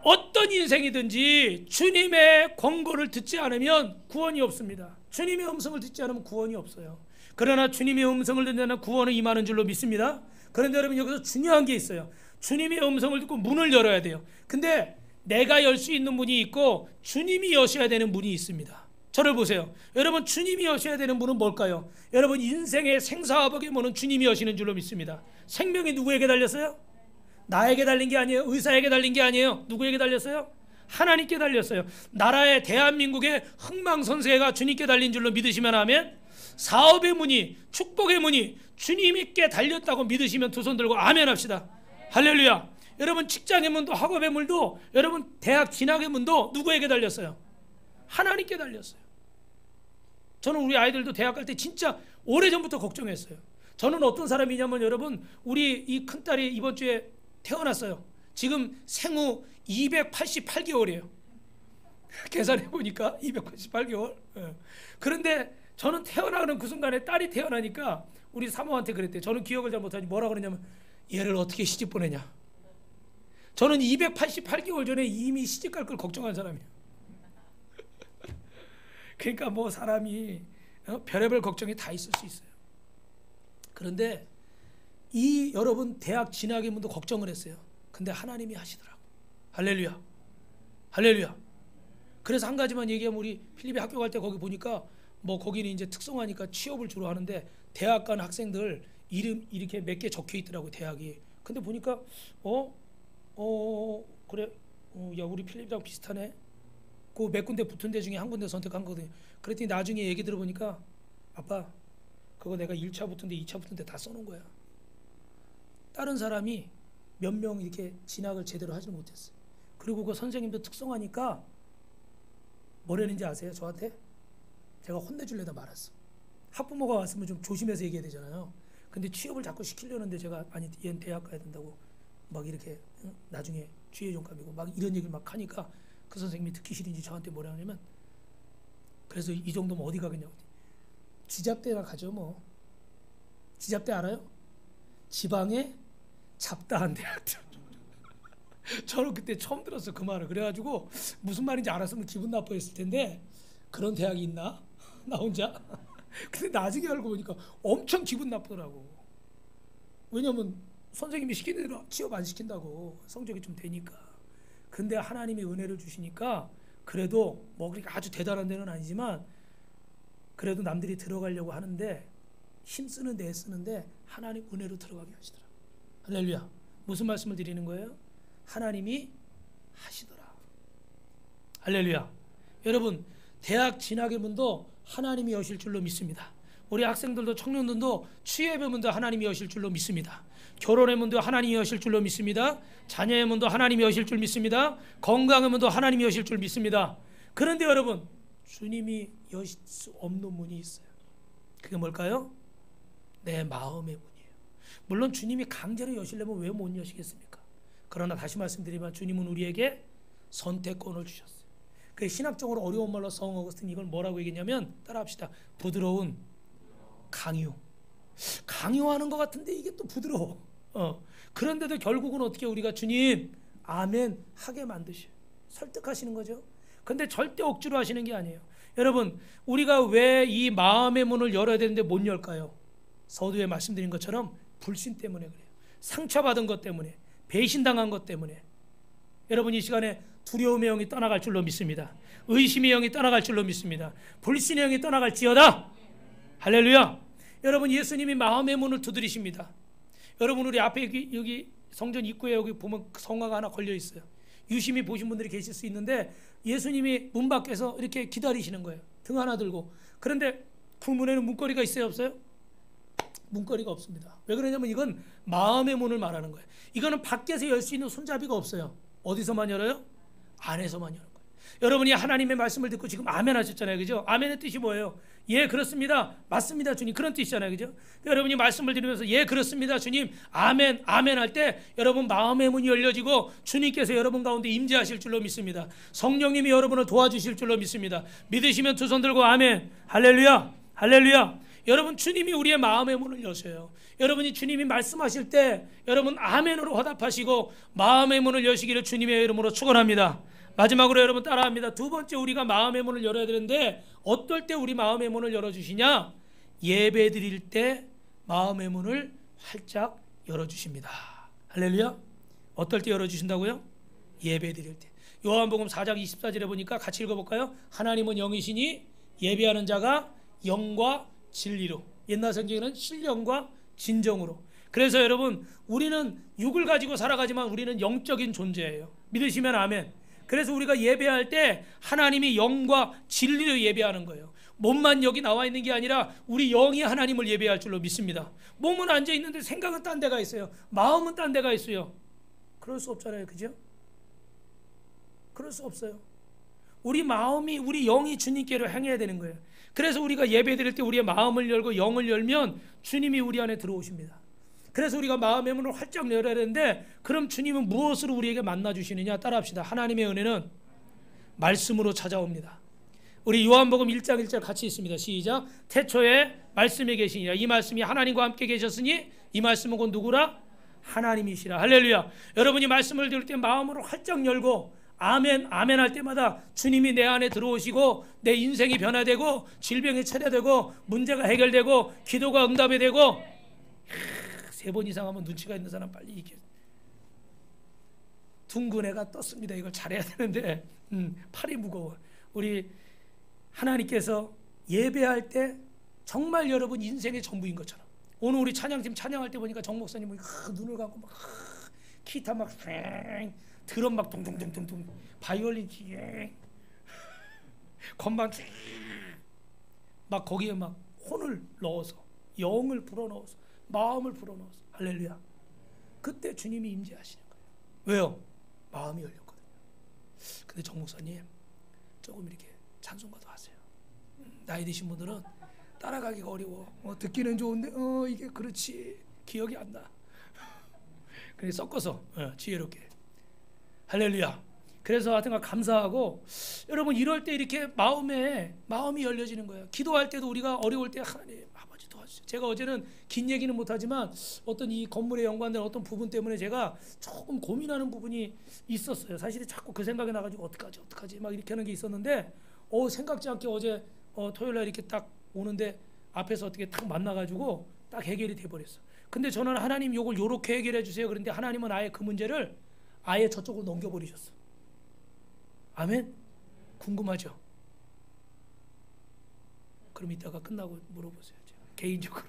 어떤 인생이든지 주님의 권고를 듣지 않으면 구원이 없습니다. 주님의 음성을 듣지 않으면 구원이 없어요. 그러나 주님의 음성을 듣는 구원은 임하는 줄로 믿습니다. 그런데 여러분 여기서 중요한 게 있어요. 주님의 음성을 듣고 문을 열어야 돼요. 근데 내가 열 수 있는 문이 있고 주님이 여셔야 되는 문이 있습니다. 저를 보세요. 여러분 주님이 여셔야 되는 문은 뭘까요? 여러분 인생의 생사화복의 문은 주님이 여시는 줄로 믿습니다. 생명이 누구에게 달렸어요? 나에게 달린 게 아니에요. 의사에게 달린 게 아니에요. 누구에게 달렸어요? 하나님께 달렸어요. 나라의 대한민국의 흥망성쇠가 주님께 달린 줄로 믿으시면 아멘. 사업의 문이, 축복의 문이 주님께 달렸다고 믿으시면 두 손 들고 아멘 합시다. 할렐루야. 여러분 직장의 문도 학업의 문도 여러분 대학 진학의 문도 누구에게 달렸어요? 하나님께 달렸어요. 저는 우리 아이들도 대학 갈 때 진짜 오래전부터 걱정했어요. 저는 어떤 사람이냐면 여러분 우리 이 큰딸이 이번 주에 태어났어요. 지금 생후 288개월이에요. 계산해 보니까 288개월. 그런데 저는 태어나는 그 순간에 딸이 태어나니까 우리 사모한테 그랬대요. 저는 기억을 잘 못하니 뭐라 그러냐면 얘를 어떻게 시집 보내냐. 저는 288개월 전에 이미 시집 갈 걸 걱정한 사람이에요. 그러니까 뭐 사람이 별의별 걱정이 다 있을 수 있어요. 그런데 이 여러분 대학 진학의 문도 걱정을 했어요. 근데 하나님이 하시더라고. 할렐루야. 할렐루야. 그래서 한 가지만 얘기하면 우리 필리핀 학교 갈 때 거기 보니까 뭐 거기는 이제 특성화니까 취업을 주로 하는데 대학 간 학생들 이름 이렇게 몇 개 적혀 있더라고 대학이. 근데 보니까 그래 야 우리 필리핀이랑 비슷하네. 그 몇 군데 붙은 데 중에 한 군데 선택한 거거든요. 그랬더니 나중에 얘기 들어보니까 아빠 그거 내가 1차 붙은 데 2차 붙은 데 다 써놓은 거야. 다른 사람이 몇 명 이렇게 진학을 제대로 하지 못했어요. 그리고 그 선생님도 특성하니까 뭐라는지 아세요? 저한테 제가 혼내주려다 말았어. 학부모가 왔으면 좀 조심해서 얘기해야 되잖아요. 근데 취업을 자꾸 시키려는데 제가 아니 얘는 대학 가야 된다고 막 이렇게 나중에 취해종감이고 막 이런 얘기를 막 하니까 그 선생님이 듣기 싫은지 저한테 뭐라 하냐면 그래서 이 정도면 어디 가겠냐고. 지잡대나 가죠 뭐. 지잡대 알아요? 지방에 잡다한 대학들. 저는 그때 처음 들었어 그 말을. 그래가지고 무슨 말인지 알았으면 기분 나빠했을 텐데 그런 대학이 있나? 나 혼자? 근데 나중에 알고 보니까 엄청 기분 나쁘더라고. 왜냐면 선생님이 시키는 대로 취업 안 시킨다고 성적이 좀 되니까. 근데 하나님이 은혜를 주시니까 그래도 뭐 그렇게 아주 대단한 데는 아니지만 그래도 남들이 들어가려고 하는데 힘쓰는데 애쓰는데 하나님 은혜로 들어가게 하시더라. 할렐루야. 무슨 말씀을 드리는 거예요? 하나님이 하시더라. 할렐루야. 여러분 대학 진학의 문도 하나님이 여실 줄로 믿습니다. 우리 학생들도 청년들도 취업의 문도 하나님이 여실 줄로 믿습니다. 결혼의 문도 하나님이 여실 줄로 믿습니다. 자녀의 문도 하나님이 여실 줄 믿습니다. 건강의 문도 하나님이 여실 줄 믿습니다. 그런데 여러분 주님이 여실 수 없는 문이 있어요. 그게 뭘까요? 내 마음의 문이에요. 물론 주님이 강제로 여시려면 왜 못 여시겠습니까? 그러나 다시 말씀드리면 주님은 우리에게 선택권을 주셨어요. 그 신학적으로 어려운 말로 성 어거스틴 이걸 뭐라고 얘기했냐면 따라합시다. 부드러운 강요. 강요하는 것 같은데 이게 또 부드러워. 그런데도 결국은 어떻게 우리가 주님 아멘 하게 만드셔요. 설득하시는 거죠. 근데 절대 억지로 하시는 게 아니에요. 여러분 우리가 왜 이 마음의 문을 열어야 되는데 못 열까요? 서두에 말씀드린 것처럼 불신 때문에 그래요. 상처받은 것 때문에, 배신당한 것 때문에. 여러분 이 시간에 두려움의 영이 떠나갈 줄로 믿습니다. 의심의 영이 떠나갈 줄로 믿습니다. 불신의 영이 떠나갈지어다. 할렐루야. 여러분 예수님이 마음의 문을 두드리십니다. 여러분 우리 앞에 여기 성전 입구에 여기 보면 성화가 하나 걸려 있어요. 유심히 보신 분들이 계실 수 있는데 예수님이 문 밖에서 이렇게 기다리시는 거예요. 등 하나 들고. 그런데 그 문에는 문고리가 있어요 없어요? 문고리가 없습니다. 왜 그러냐면 이건 마음의 문을 말하는 거예요. 이거는 밖에서 열 수 있는 손잡이가 없어요. 어디서만 열어요? 안에서만 여는 거예요. 여러분이 하나님의 말씀을 듣고 지금 아멘 하셨잖아요. 그죠? 아멘의 뜻이 뭐예요? 예 그렇습니다. 맞습니다 주님. 그런 뜻이잖아요. 그죠? 여러분이 말씀을 드리면서 예 그렇습니다 주님. 아멘 아멘 할 때 여러분 마음의 문이 열려지고 주님께서 여러분 가운데 임재하실 줄로 믿습니다. 성령님이 여러분을 도와주실 줄로 믿습니다. 믿으시면 두 손 들고 아멘. 할렐루야. 할렐루야. 여러분 주님이 우리의 마음의 문을 여셔요. 여러분이 주님이 말씀하실 때 여러분 아멘으로 화답하시고 마음의 문을 여시기를 주님의 이름으로 축원합니다. 마지막으로 여러분 따라합니다. 두 번째 우리가 마음의 문을 열어야 되는데 어떨 때 우리 마음의 문을 열어주시냐? 예배 드릴 때 마음의 문을 활짝 열어주십니다. 할렐루야. 어떨 때 열어주신다고요? 예배 드릴 때. 요한복음 4장 24절에 보니까 같이 읽어볼까요? 하나님은 영이시니 예배하는 자가 영과 진리로. 옛날 성경에는 신령과 진정으로. 그래서 여러분 우리는 육을 가지고 살아가지만 우리는 영적인 존재예요. 믿으시면 아멘. 그래서 우리가 예배할 때 하나님이 영과 진리로 예배하는 거예요. 몸만 여기 나와 있는 게 아니라 우리 영이 하나님을 예배할 줄로 믿습니다. 몸은 앉아 있는데 생각은 딴 데가 있어요. 마음은 딴 데가 있어요. 그럴 수 없잖아요. 그죠? 그럴 수 없어요. 우리 마음이, 우리 영이 주님께로 향해야 되는 거예요. 그래서 우리가 예배 드릴 때 우리의 마음을 열고 영을 열면 주님이 우리 안에 들어오십니다. 그래서 우리가 마음의 문을 활짝 열어야 되는데, 그럼 주님은 무엇으로 우리에게 만나 주시느냐? 따라합시다. 하나님의 은혜는 말씀으로 찾아옵니다. 우리 요한복음 1장 1절 같이 있습니다. 시작. 태초에 말씀이 계시니라. 이 말씀이 하나님과 함께 계셨으니 이 말씀은 곧 누구라? 하나님이시라. 할렐루야. 여러분이 말씀을 들을 때 마음으로 활짝 열고 아멘 아멘 할 때마다 주님이 내 안에 들어오시고 내 인생이 변화되고 질병이 처리되고 문제가 해결되고 기도가 응답이 되고, 3번 이상 하면 눈치가 있는 사람 빨리 이게 둥근 애가 떴습니다. 이걸 잘해야 되는데 팔이 무거워. 우리 하나님께서 예배할 때 정말 여러분 인생의 전부인 것처럼, 오늘 우리 찬양팀 찬양할 때 보니까 정 목사님이 눈을 감고 막 기타 막 드럼 막 동동동동동, 바이올린 건반 막 거기에 막 혼을 넣어서 영을 불어넣어서 마음을 불어넣어서, 할렐루야. 그때 주님이 임재하시는 거예요. 왜요? 마음이 열렸거든요. 근데 정 목사님 조금 이렇게 찬송가도 하세요. 나이 드신 분들은 따라가기가 어려워. 듣기는 좋은데 이게 그렇지 기억이 안 나. 그래 섞어서 지혜롭게. 할렐루야. 그래서 하여튼 감사하고, 여러분 이럴 때 이렇게 마음이 열려지는 거예요. 기도할 때도 우리가 어려울 때 하나님 아버지 도와주세요. 제가 어제는 긴 얘기는 못하지만 어떤 이 건물에 연관된 어떤 부분 때문에 제가 조금 고민하는 부분이 있었어요. 사실 자꾸 그 생각이 나가지고 어떡하지 막 이렇게 하는 게 있었는데, 생각지 않게 어제 토요일날 이렇게 딱 오는데 앞에서 어떻게 딱 만나가지고 딱 해결이 돼버렸어. 근데 저는 하나님 요걸 요렇게 해결해 주세요. 그런데 하나님은 아예 그 문제를 아예 저쪽으로 넘겨버리셨어. 아멘? 궁금하죠? 그럼 이따가 끝나고 물어보세요. 제가 개인적으로.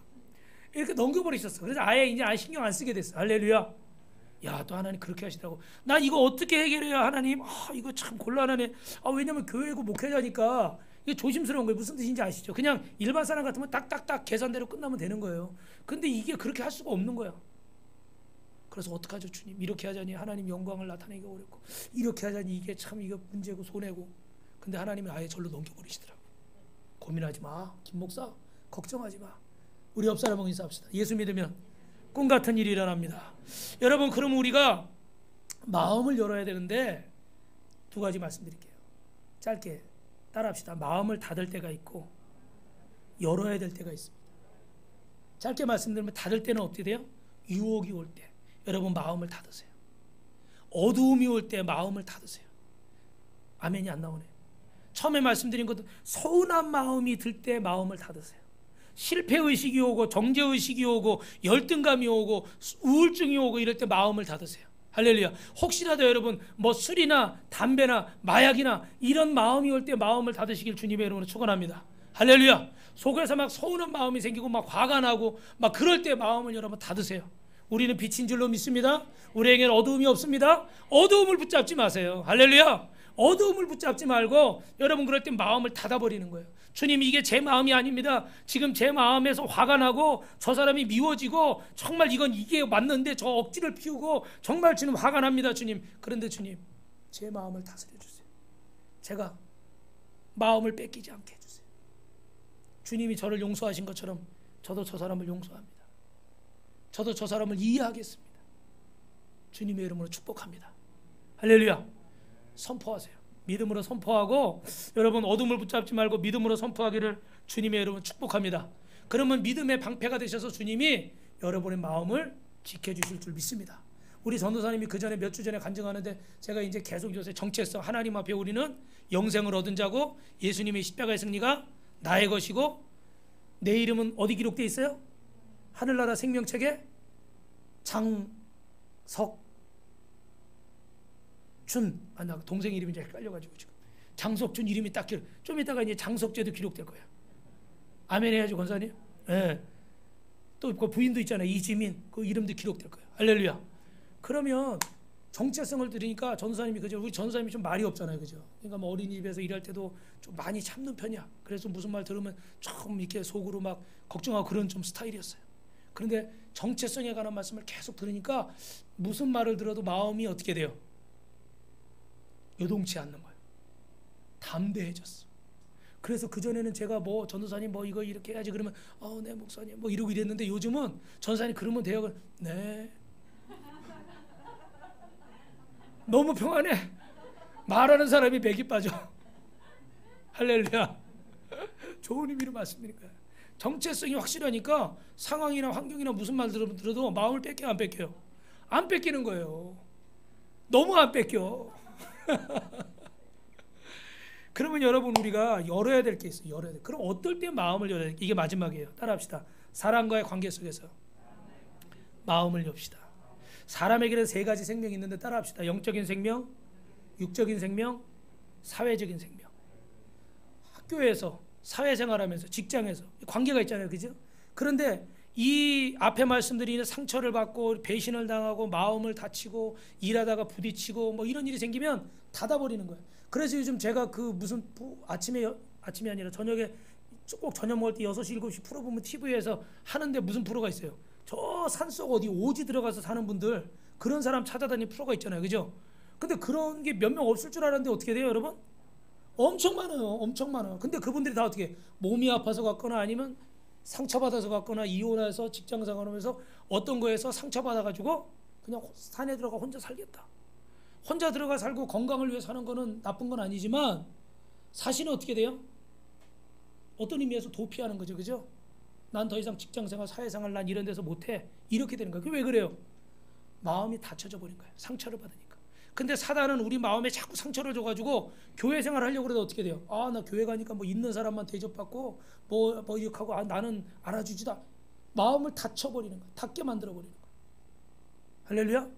이렇게 넘겨버리셨어. 그래서 아예 신경 안 쓰게 됐어. 할렐루야. 야, 또 하나님 그렇게 하시더라고. 난 이거 어떻게 해결해야 하나님? 이거 참 곤란하네. 왜냐면 교회고 목회자니까 이게 조심스러운 거예요. 무슨 뜻인지 아시죠? 그냥 일반 사람 같으면 딱딱딱 계산대로 끝나면 되는 거예요. 근데 이게 그렇게 할 수가 없는 거야. 그래서 어떡하죠 주님? 이렇게 하자니 하나님 영광을 나타내기 어렵고, 이렇게 하자니 이게 참 이거 문제고 손해고. 근데 하나님이 아예 절로 넘겨버리시더라고. 고민하지 마 김 목사, 걱정하지 마. 우리 옆 사람하고 인사합시다. 예수 믿으면 꿈 같은 일이 일어납니다. 여러분, 그럼 우리가 마음을 열어야 되는데 2가지 말씀드릴게요. 짧게 따라합시다. 마음을 닫을 때가 있고 열어야 될 때가 있습니다. 짧게 말씀드리면 닫을 때는 어떻게 돼요? 유혹이 올 때 여러분 마음을 닫으세요. 어두움이 올 때 마음을 닫으세요. 아멘이 안 나오네. 처음에 말씀드린 것도 서운한 마음이 들 때 마음을 닫으세요. 실패의식이 오고 정죄의식이 오고 열등감이 오고 우울증이 오고 이럴 때 마음을 닫으세요. 할렐루야. 혹시라도 여러분 술이나 담배나 마약이나 이런 마음이 올 때 마음을 닫으시길 주님의 이름으로 축원합니다. 할렐루야. 속에서 막 서운한 마음이 생기고 막 화가 나고 막 그럴 때 마음을 여러분 닫으세요. 우리는 빛인 줄로 믿습니다. 우리에게는 어두움이 없습니다. 어두움을 붙잡지 마세요. 할렐루야. 어두움을 붙잡지 말고 여러분 그럴 때 마음을 닫아버리는 거예요. 주님, 이게 제 마음이 아닙니다. 지금 제 마음에서 화가 나고 저 사람이 미워지고 정말 이게 맞는데 저 억지를 피우고 정말 주님 화가 납니다. 주님. 그런데 주님, 제 마음을 다스려 주세요. 제가 마음을 뺏기지 않게 해주세요. 주님이 저를 용서하신 것처럼 저도 저 사람을 용서합니다. 저도 저 사람을 이해하겠습니다. 주님의 이름으로 축복합니다. 할렐루야. 선포하세요. 믿음으로 선포하고, 여러분 어둠을 붙잡지 말고 믿음으로 선포하기를 주님의 이름으로 축복합니다. 그러면 믿음의 방패가 되셔서 주님이 여러분의 마음을 지켜주실 줄 믿습니다. 우리 전도사님이 그 전에 몇 주 전에 간증하는데, 제가 이제 계속 요새 정체성, 하나님 앞에 우리는 영생을 얻은 자고 예수님의 십자가의 승리가 나의 것이고, 내 이름은 어디 기록되어 있어요? 하늘나라 생명책에 장석준, 나 동생 이름이 이제 헷갈려가지고 지금 장석준 이름이 딱 좀 이따가 이제 장석재도 기록될 거야. 아멘 해야죠 권사님. 예. 또 그 부인도 있잖아요. 이지민. 그 이름도 기록될 거예요. 할렐루야. 그러면 정체성을 들으니까 전도사님이 그죠? 우리 전도사님이 좀 말이 없잖아요. 그죠? 그러니까 뭐 어린이집에서 일할 때도 좀 많이 참는 편이야. 그래서 무슨 말 들으면 좀 이렇게 속으로 막 걱정하고 그런 좀 스타일이었어요. 그런데 정체성에 관한 말씀을 계속 들으니까 무슨 말을 들어도 마음이 어떻게 돼요? 요동치 않는 거예요. 담대해졌어. 그래서 그전에는 제가 뭐 전도사님 뭐 이거 이렇게 해야지 그러면 네 목사님 뭐 이러고 이랬는데 요즘은 전도사님 그러면 돼요. 네. 너무 평안해. 말하는 사람이 맥이 빠져. 할렐루야. 좋은 의미로 말씀드릴까요? 정체성이 확실하니까 상황이나 환경이나 무슨 말 들어도 마음을 뺏겨요, 안 뺏겨요? 안 뺏기는 거예요. 너무 안 뺏겨. 그러면 여러분 우리가 열어야 될 게 있어요. 열어야 돼. 그럼 어떨 때 마음을 열어야 돼? 이게 마지막이에요. 따라합시다. 사람과의 관계 속에서 마음을 엽시다. 사람에게는 세 가지 생명이 있는데 따라합시다. 영적인 생명, 육적인 생명, 사회적인 생명. 학교에서, 사회생활하면서, 직장에서 관계가 있잖아요. 그죠? 그런데 이 앞에 말씀드린 상처를 받고 배신을 당하고 마음을 다치고 일하다가 부딪히고 뭐 이런 일이 생기면 닫아버리는 거예요. 그래서 요즘 제가 그 무슨 아침이 아니라 저녁에 꼭 저녁 먹을 때 6시, 7시 프로 보면 TV에서 하는데 무슨 프로가 있어요. 저 산속 어디 오지 들어가서 사는 분들 그런 사람 찾아다니는 프로가 있잖아요. 그죠? 근데 그런 게 몇 명 없을 줄 알았는데 어떻게 돼요 여러분? 엄청 많아요. 엄청 많아요. 근데 그분들이 다 어떻게 몸이 아파서 갔거나 아니면 상처받아서 갔거나 이혼해서 직장생활하면서 어떤 거에서 상처받아가지고 그냥 산에 들어가 혼자 살겠다. 혼자 들어가 살고 건강을 위해 사는 거는 나쁜 건 아니지만 사실은 어떻게 돼요? 어떤 의미에서 도피하는 거죠. 그죠? 난 더 이상 직장생활, 사회생활 난 이런 데서 못해. 이렇게 되는 거예요. 그게 왜 그래요? 마음이 닫혀져 버린 거예요. 상처를 받으니까. 근데 사단은 우리 마음에 자꾸 상처를 줘가지고 교회 생활 하려고 그래도 어떻게 돼요? 나 교회 가니까 뭐 있는 사람만 대접받고 뭐 이렇게 하고 나는 알아주지도 마음을 닫혀버리는 거예요. 닫게 만들어버리는 거예요. 할렐루야?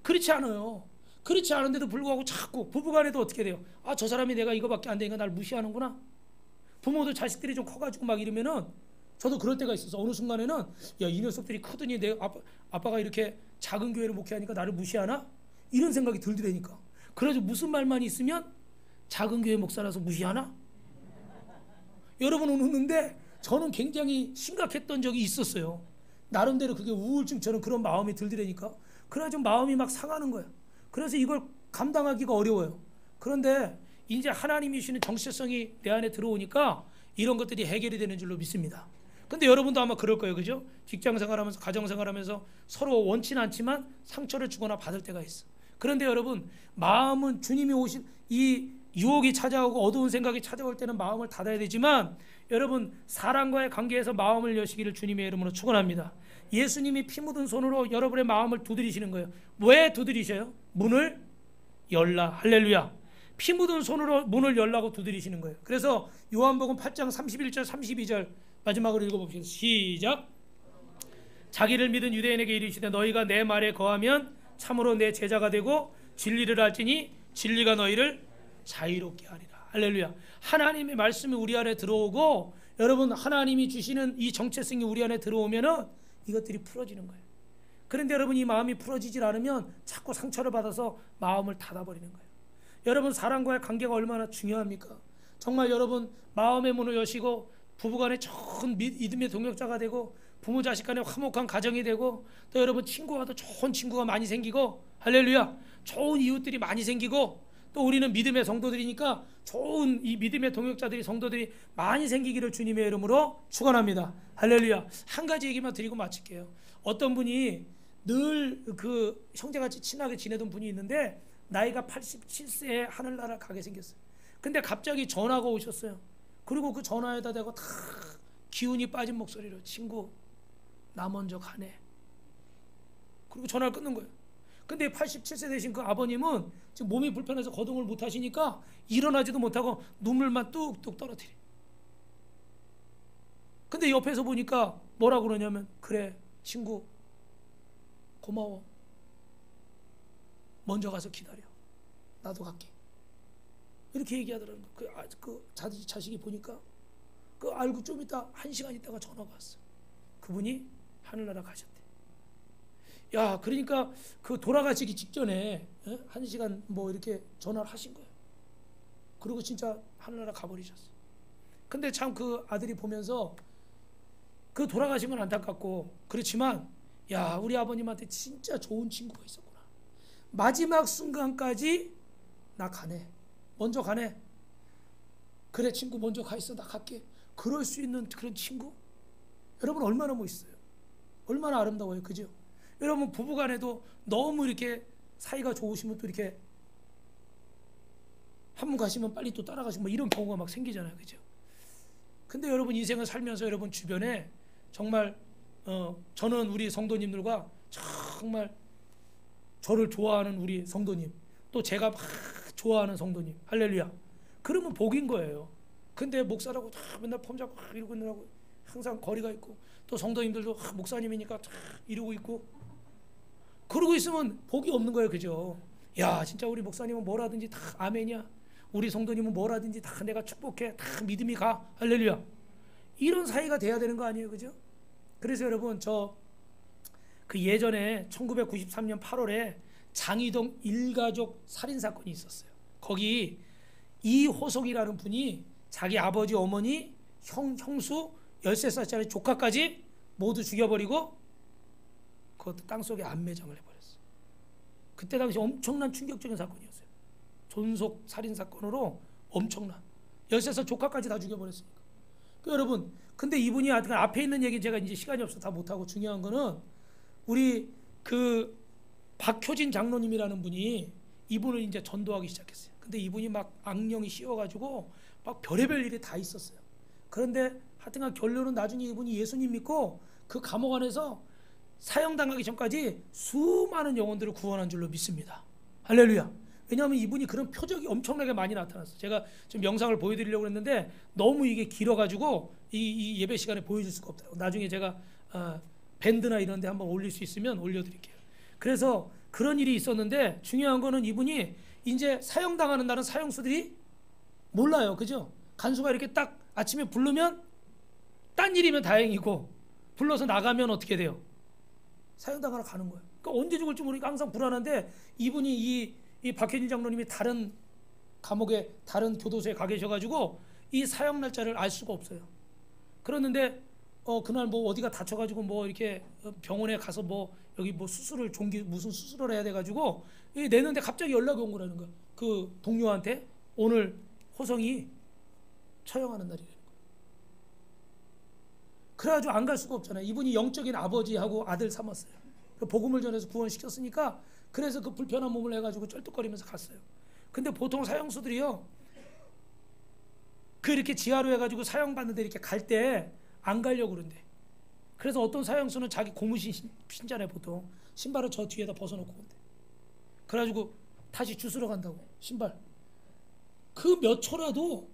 그렇지 않아요. 그렇지 않은데도 불구하고 자꾸 부부간에도 어떻게 돼요? 저 사람이 내가 이거밖에 안 되니까 날 무시하는구나. 부모도 자식들이 좀 커가지고 막 이러면은 저도 그럴 때가 있어서 어느 순간에는 야, 이 녀석들이 크더니 내 아빠가 이렇게 작은 교회를 목회하니까 나를 무시하나? 이런 생각이 들더라니까. 그래서 무슨 말만 있으면 작은 교회 목사라서 무시하나? 여러분은 웃는데 저는 굉장히 심각했던 적이 있었어요. 나름대로 그게 우울증처럼 그런 마음이 들더라니까. 그래가지고 마음이 막 상하는 거야. 그래서 이걸 감당하기가 어려워요. 그런데 이제 하나님이 주시는 정체성이 내 안에 들어오니까 이런 것들이 해결이 되는 줄로 믿습니다. 근데 여러분도 아마 그럴 거예요. 그죠? 직장 생활하면서 가정 생활하면서 서로 원치는 않지만 상처를 주거나 받을 때가 있어. 그런데 여러분 마음은 주님이 오신 이 유혹이 찾아오고 어두운 생각이 찾아올 때는 마음을 닫아야 되지만 여러분 사람과의 관계에서 마음을 여시기를 주님의 이름으로 축원합니다. 예수님이 피 묻은 손으로 여러분의 마음을 두드리시는 거예요. 왜 두드리셔요? 문을 열라. 할렐루야. 피 묻은 손으로 문을 열라고 두드리시는 거예요. 그래서 요한복음 8장 31절 32절 마지막으로 읽어봅시다. 시작. 자기를 믿은 유대인에게 이르시되 너희가 내 말에 거하면 참으로 내 제자가 되고 진리를 알지니 진리가 너희를 자유롭게 하리라. 할렐루야. 하나님의 말씀이 우리 안에 들어오고 여러분 하나님이 주시는 이 정체성이 우리 안에 들어오면은 이것들이 풀어지는 거예요. 그런데 여러분 이 마음이 풀어지질 않으면 자꾸 상처를 받아서 마음을 닫아버리는 거예요. 여러분 사람과의 관계가 얼마나 중요합니까? 정말 여러분 마음의 문을 여시고 부부간에 좋은 믿음의 동역자가 되고 부모 자식 간에 화목한 가정이 되고 또 여러분 친구와도 좋은 친구가 많이 생기고 할렐루야 좋은 이웃들이 많이 생기고 또 우리는 믿음의 성도들이니까 좋은 이 믿음의 동역자들이 성도들이 많이 생기기를 주님의 이름으로 축원합니다. 할렐루야. 한 가지 얘기만 드리고 마칠게요. 어떤 분이 늘 그 형제같이 친하게 지내던 분이 있는데 나이가 87세에 하늘나라 가게 생겼어요. 근데 갑자기 전화가 오셨어요. 그리고 그 전화에다 대고 다 기운이 빠진 목소리로 친구 나 먼저 가네. 그리고 전화를 끊는 거예요. 근데 87세 되신 그 아버님은 지금 몸이 불편해서 거동을 못 하시니까 일어나지도 못하고 눈물만 뚝뚝 떨어뜨려. 근데 옆에서 보니까 뭐라고 그러냐면 그래 친구 고마워. 먼저 가서 기다려. 나도 갈게. 이렇게 얘기하더라는 거예요. 그 자식이 보니까 그 알고 좀 있다 1시간 있다가 전화가 왔어. 그분이 하늘나라 가셨대. 야, 그러니까 그 돌아가시기 직전에 1시간 뭐 이렇게 전화를 하신 거예요. 그리고 진짜 하늘나라 가버리셨어. 근데 참 그 아들이 보면서 그 돌아가신 건 안타깝고, 그렇지만 야, 우리 아버님한테 진짜 좋은 친구가 있었구나. 마지막 순간까지 나 가네. 먼저 가네. 그래, 친구 먼저 가 있어. 나 갈게. 그럴 수 있는 그런 친구? 여러분 얼마나 멋있어요. 얼마나 아름다워요. 그죠? 여러분 부부간에도 너무 이렇게 사이가 좋으시면 또 이렇게 한 분 가시면 빨리 또 따라가시고 뭐 이런 경우가 막 생기잖아요. 그죠? 근데 여러분 인생을 살면서 여러분 주변에 정말 저는 우리 성도님들과 정말 저를 좋아하는 우리 성도님, 또 제가 막 좋아하는 성도님, 할렐루야. 그러면 복인 거예요. 근데 목사라고 다 맨날 폼 잡고 이러고 있느라고 항상 거리가 있고, 또 성도님들도 목사님이니까 다 이러고 있고, 그러고 있으면 복이 없는 거예요. 그죠? 야, 진짜 우리 목사님은 뭐라든지 다 아멘이야. 우리 성도님은 뭐라든지 다 내가 축복해. 다 믿음이 가. 할렐루야. 이런 사이가 돼야 되는 거 아니에요. 그죠? 그래서 여러분 저 그 예전에 1993년 8월에 장이동 일가족 살인사건이 있었어요. 거기 이호석이라는 분이 자기 아버지, 어머니, 형수 13살짜리 조카까지 모두 죽여버리고 그것도 땅속에 안매장을 해버렸어요. 그때 당시 엄청난 충격적인 사건이었어요. 존속 살인사건으로 엄청난 13살 조카까지 다 죽여버렸으니까. 여러분, 근데 이분이 앞에 있는 얘기 제가 이제 시간이 없어서 다 못하고, 중요한 거는 우리 그 박효진 장로님이라는 분이 이분을 이제 전도하기 시작했어요. 근데 이분이 막 악령이 씌워가지고 막 별의별 일이 다 있었어요. 그런데 하여튼간 결론은 나중에 이분이 예수님 믿고 그 감옥 안에서 사형당하기 전까지 수많은 영혼들을 구원한 줄로 믿습니다. 할렐루야. 왜냐하면 이분이 그런 표적이 엄청나게 많이 나타났어요. 제가 좀 영상을 보여드리려고 했는데 너무 이게 길어가지고 이 예배 시간에 보여줄 수가 없더라고요. 나중에 제가 밴드나 이런 데 한번 올릴 수 있으면 올려드릴게요. 그래서 그런 일이 있었는데, 중요한 거는 이분이 이제 사형당하는 날은 사형수들이 몰라요. 그죠? 간수가 이렇게 딱 아침에 부르면 딴 일이면 다행이고, 불러서 나가면 어떻게 돼요? 사형당하러 가는 거예요. 그러니까 언제 죽을지 모르니까 항상 불안한데, 이분이 이 박효진 장로님이 다른 감옥에, 다른 교도소에 가 계셔가지고 이 사형 날짜를 알 수가 없어요. 그러는데 그날 뭐 어디가 다쳐가지고 뭐 이렇게 병원에 가서 뭐 여기 뭐 수술을 무슨 수술을 해야 돼가지고 내는데 갑자기 연락이 온 거라는 거야. 그 동료한테 오늘 호성이 처형하는 날이라는 거야. 그래가지고 안 갈 수가 없잖아요. 이분이 영적인 아버지하고 아들 삼았어요. 복음을 전해서 구원시켰으니까, 그래서 그 불편한 몸을 해가지고 쩔뚝거리면서 갔어요. 근데 보통 사형수들이요, 그 이렇게 지하로 해가지고 사형받는데 이렇게 갈 때 안 가려고 그런대. 그래서 어떤 사형수는 자기 고무신 신잖아요. 보통 신발을 저 뒤에다 벗어놓고 온대. 그래가지고 다시 주스러 간다고, 신발. 그 몇 초라도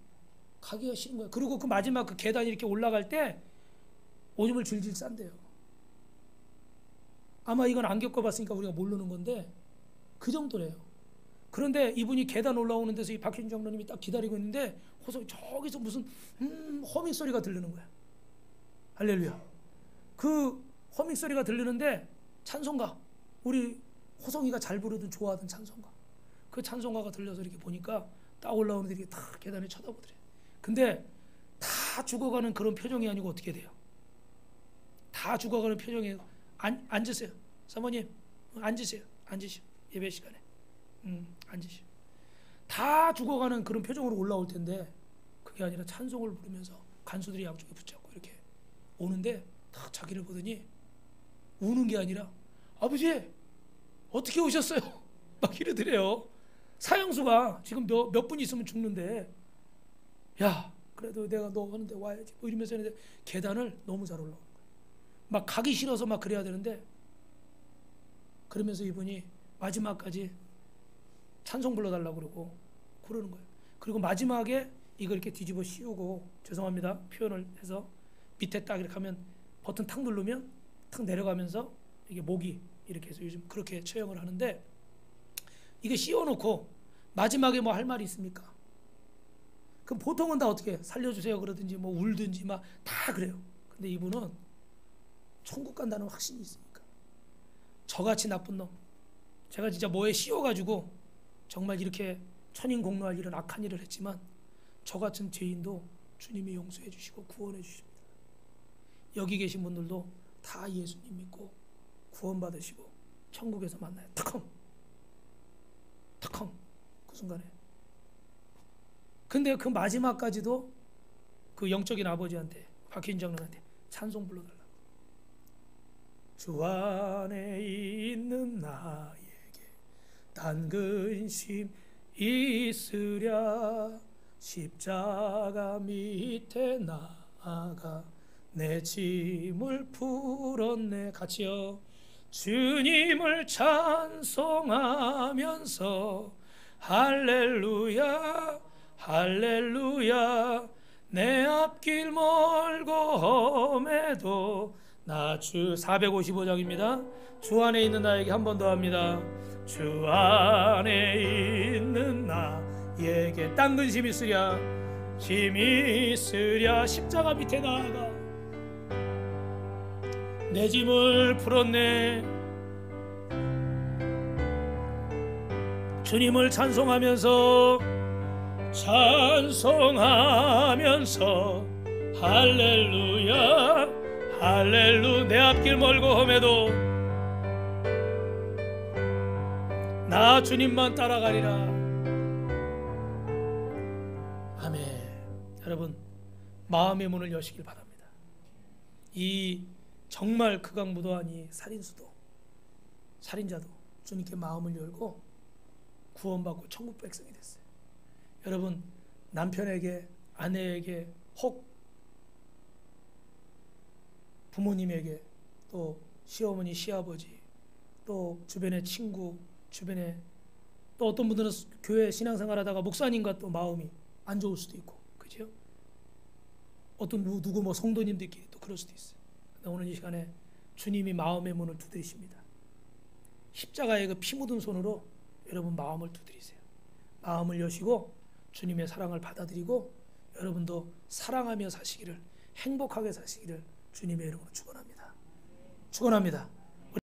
가기가 싫은 거야. 그리고 그 마지막 그 계단 이렇게 올라갈 때 오줌을 질질 싼대요. 아마 이건 안 겪어봤으니까 우리가 모르는 건데 그 정도래요. 그런데 이분이 계단 올라오는 데서 이 박효진 장로님이 딱 기다리고 있는데 호석이 저기서 무슨 허밍 소리가 들리는 거야. 할렐루야. 그 허밍 소리가 들리는데 찬송가, 우리 호성이가 잘 부르던 좋아하던 찬송가, 그 찬송가가 들려서 이렇게 보니까 딱 올라오는데 이렇게 딱 계단을 쳐다보더래. 근데 다 죽어가는 그런 표정이 아니고 어떻게 돼요? 다 죽어가는 표정이에요. 앉으세요. 사모님 앉으세요. 앉으시오. 예배 시간에 앉으시오. 다 죽어가는 그런 표정으로 올라올 텐데 그게 아니라 찬송을 부르면서 간수들이 양쪽에 붙잡고 이렇게 오는데 딱 자기를 보더니 우는 게 아니라 아버지 어떻게 오셨어요? 막 이러더래요. 사형수가 지금 몇 분 있으면 죽는데, 야 그래도 내가 너 하는데 와야지 뭐 이러면서 했는데 계단을 너무 잘 올라오는 거예요. 막 가기 싫어서 막 그래야 되는데, 그러면서 이분이 마지막까지 찬송 불러달라고 그러는 거예요. 그리고 마지막에 이걸 이렇게 뒤집어 씌우고, 죄송합니다 표현을 해서, 밑에 딱 이렇게 하면 버튼 탁 누르면 탁 내려가면서 이게 목이 이렇게 해서 요즘 그렇게 처형을 하는데, 이게 씌워놓고 마지막에 뭐 할 말이 있습니까? 그럼 보통은 다 어떻게 살려주세요 그러든지 뭐 울든지 막 다 그래요. 근데 이분은 천국 간다는 확신이 있으니까. 저같이 나쁜 놈, 제가 진짜 뭐에 씌워가지고 정말 이렇게 천인공노할 이런 악한 일을 했지만 저 같은 죄인도 주님이 용서해 주시고 구원해 주십니다. 여기 계신 분들도 다 예수님 믿고 구원 받으시고 천국에서 만나요. 탁컹 그 순간에. 근데 그 마지막까지도 그 영적인 아버지한테, 박희인 장로한테 찬송 불러달라고. 주 안에 있는 나에게 딴 근심 있으랴. 십자가 밑에 나아가 내 짐을 풀었네. 같이요. 주님을 찬송하면서 할렐루야 할렐루야. 내 앞길 멀고 험해도 나 주 455장입니다. 주 안에 있는 나에게 한 번 더 합니다. 주 안에 있는 나에게 딴 근심 있으랴. 짐 있으랴. 십자가 밑에 나아가 내 짐을 풀었네. 주님을 찬송하면서 할렐루야 할렐루. 내 앞길 멀고 험해도 나 주님만 따라가리라. 아멘. 여러분, 마음의 문을 여시길 바랍니다. 이 정말 극악무도한 이 살인자도 주님께 마음을 열고 구원받고 천국 백성이 됐어요. 여러분, 남편에게, 아내에게, 혹 부모님에게, 또 시어머니, 시아버지, 또 주변의 친구, 주변에 또 어떤 분들은 교회 신앙생활하다가 목사님과 또 마음이 안 좋을 수도 있고, 그죠? 어떤 누구 뭐 성도님들끼리 또 그럴 수도 있어요. 오늘 이 시간에 주님이 마음의 문을 두드리십니다. 십자가의 그 피 묻은 손으로 여러분 마음을 두드리세요. 마음을 여시고 주님의 사랑을 받아들이고 여러분도 사랑하며 사시기를, 행복하게 사시기를 주님의 이름으로 축원합니다. 축원합니다.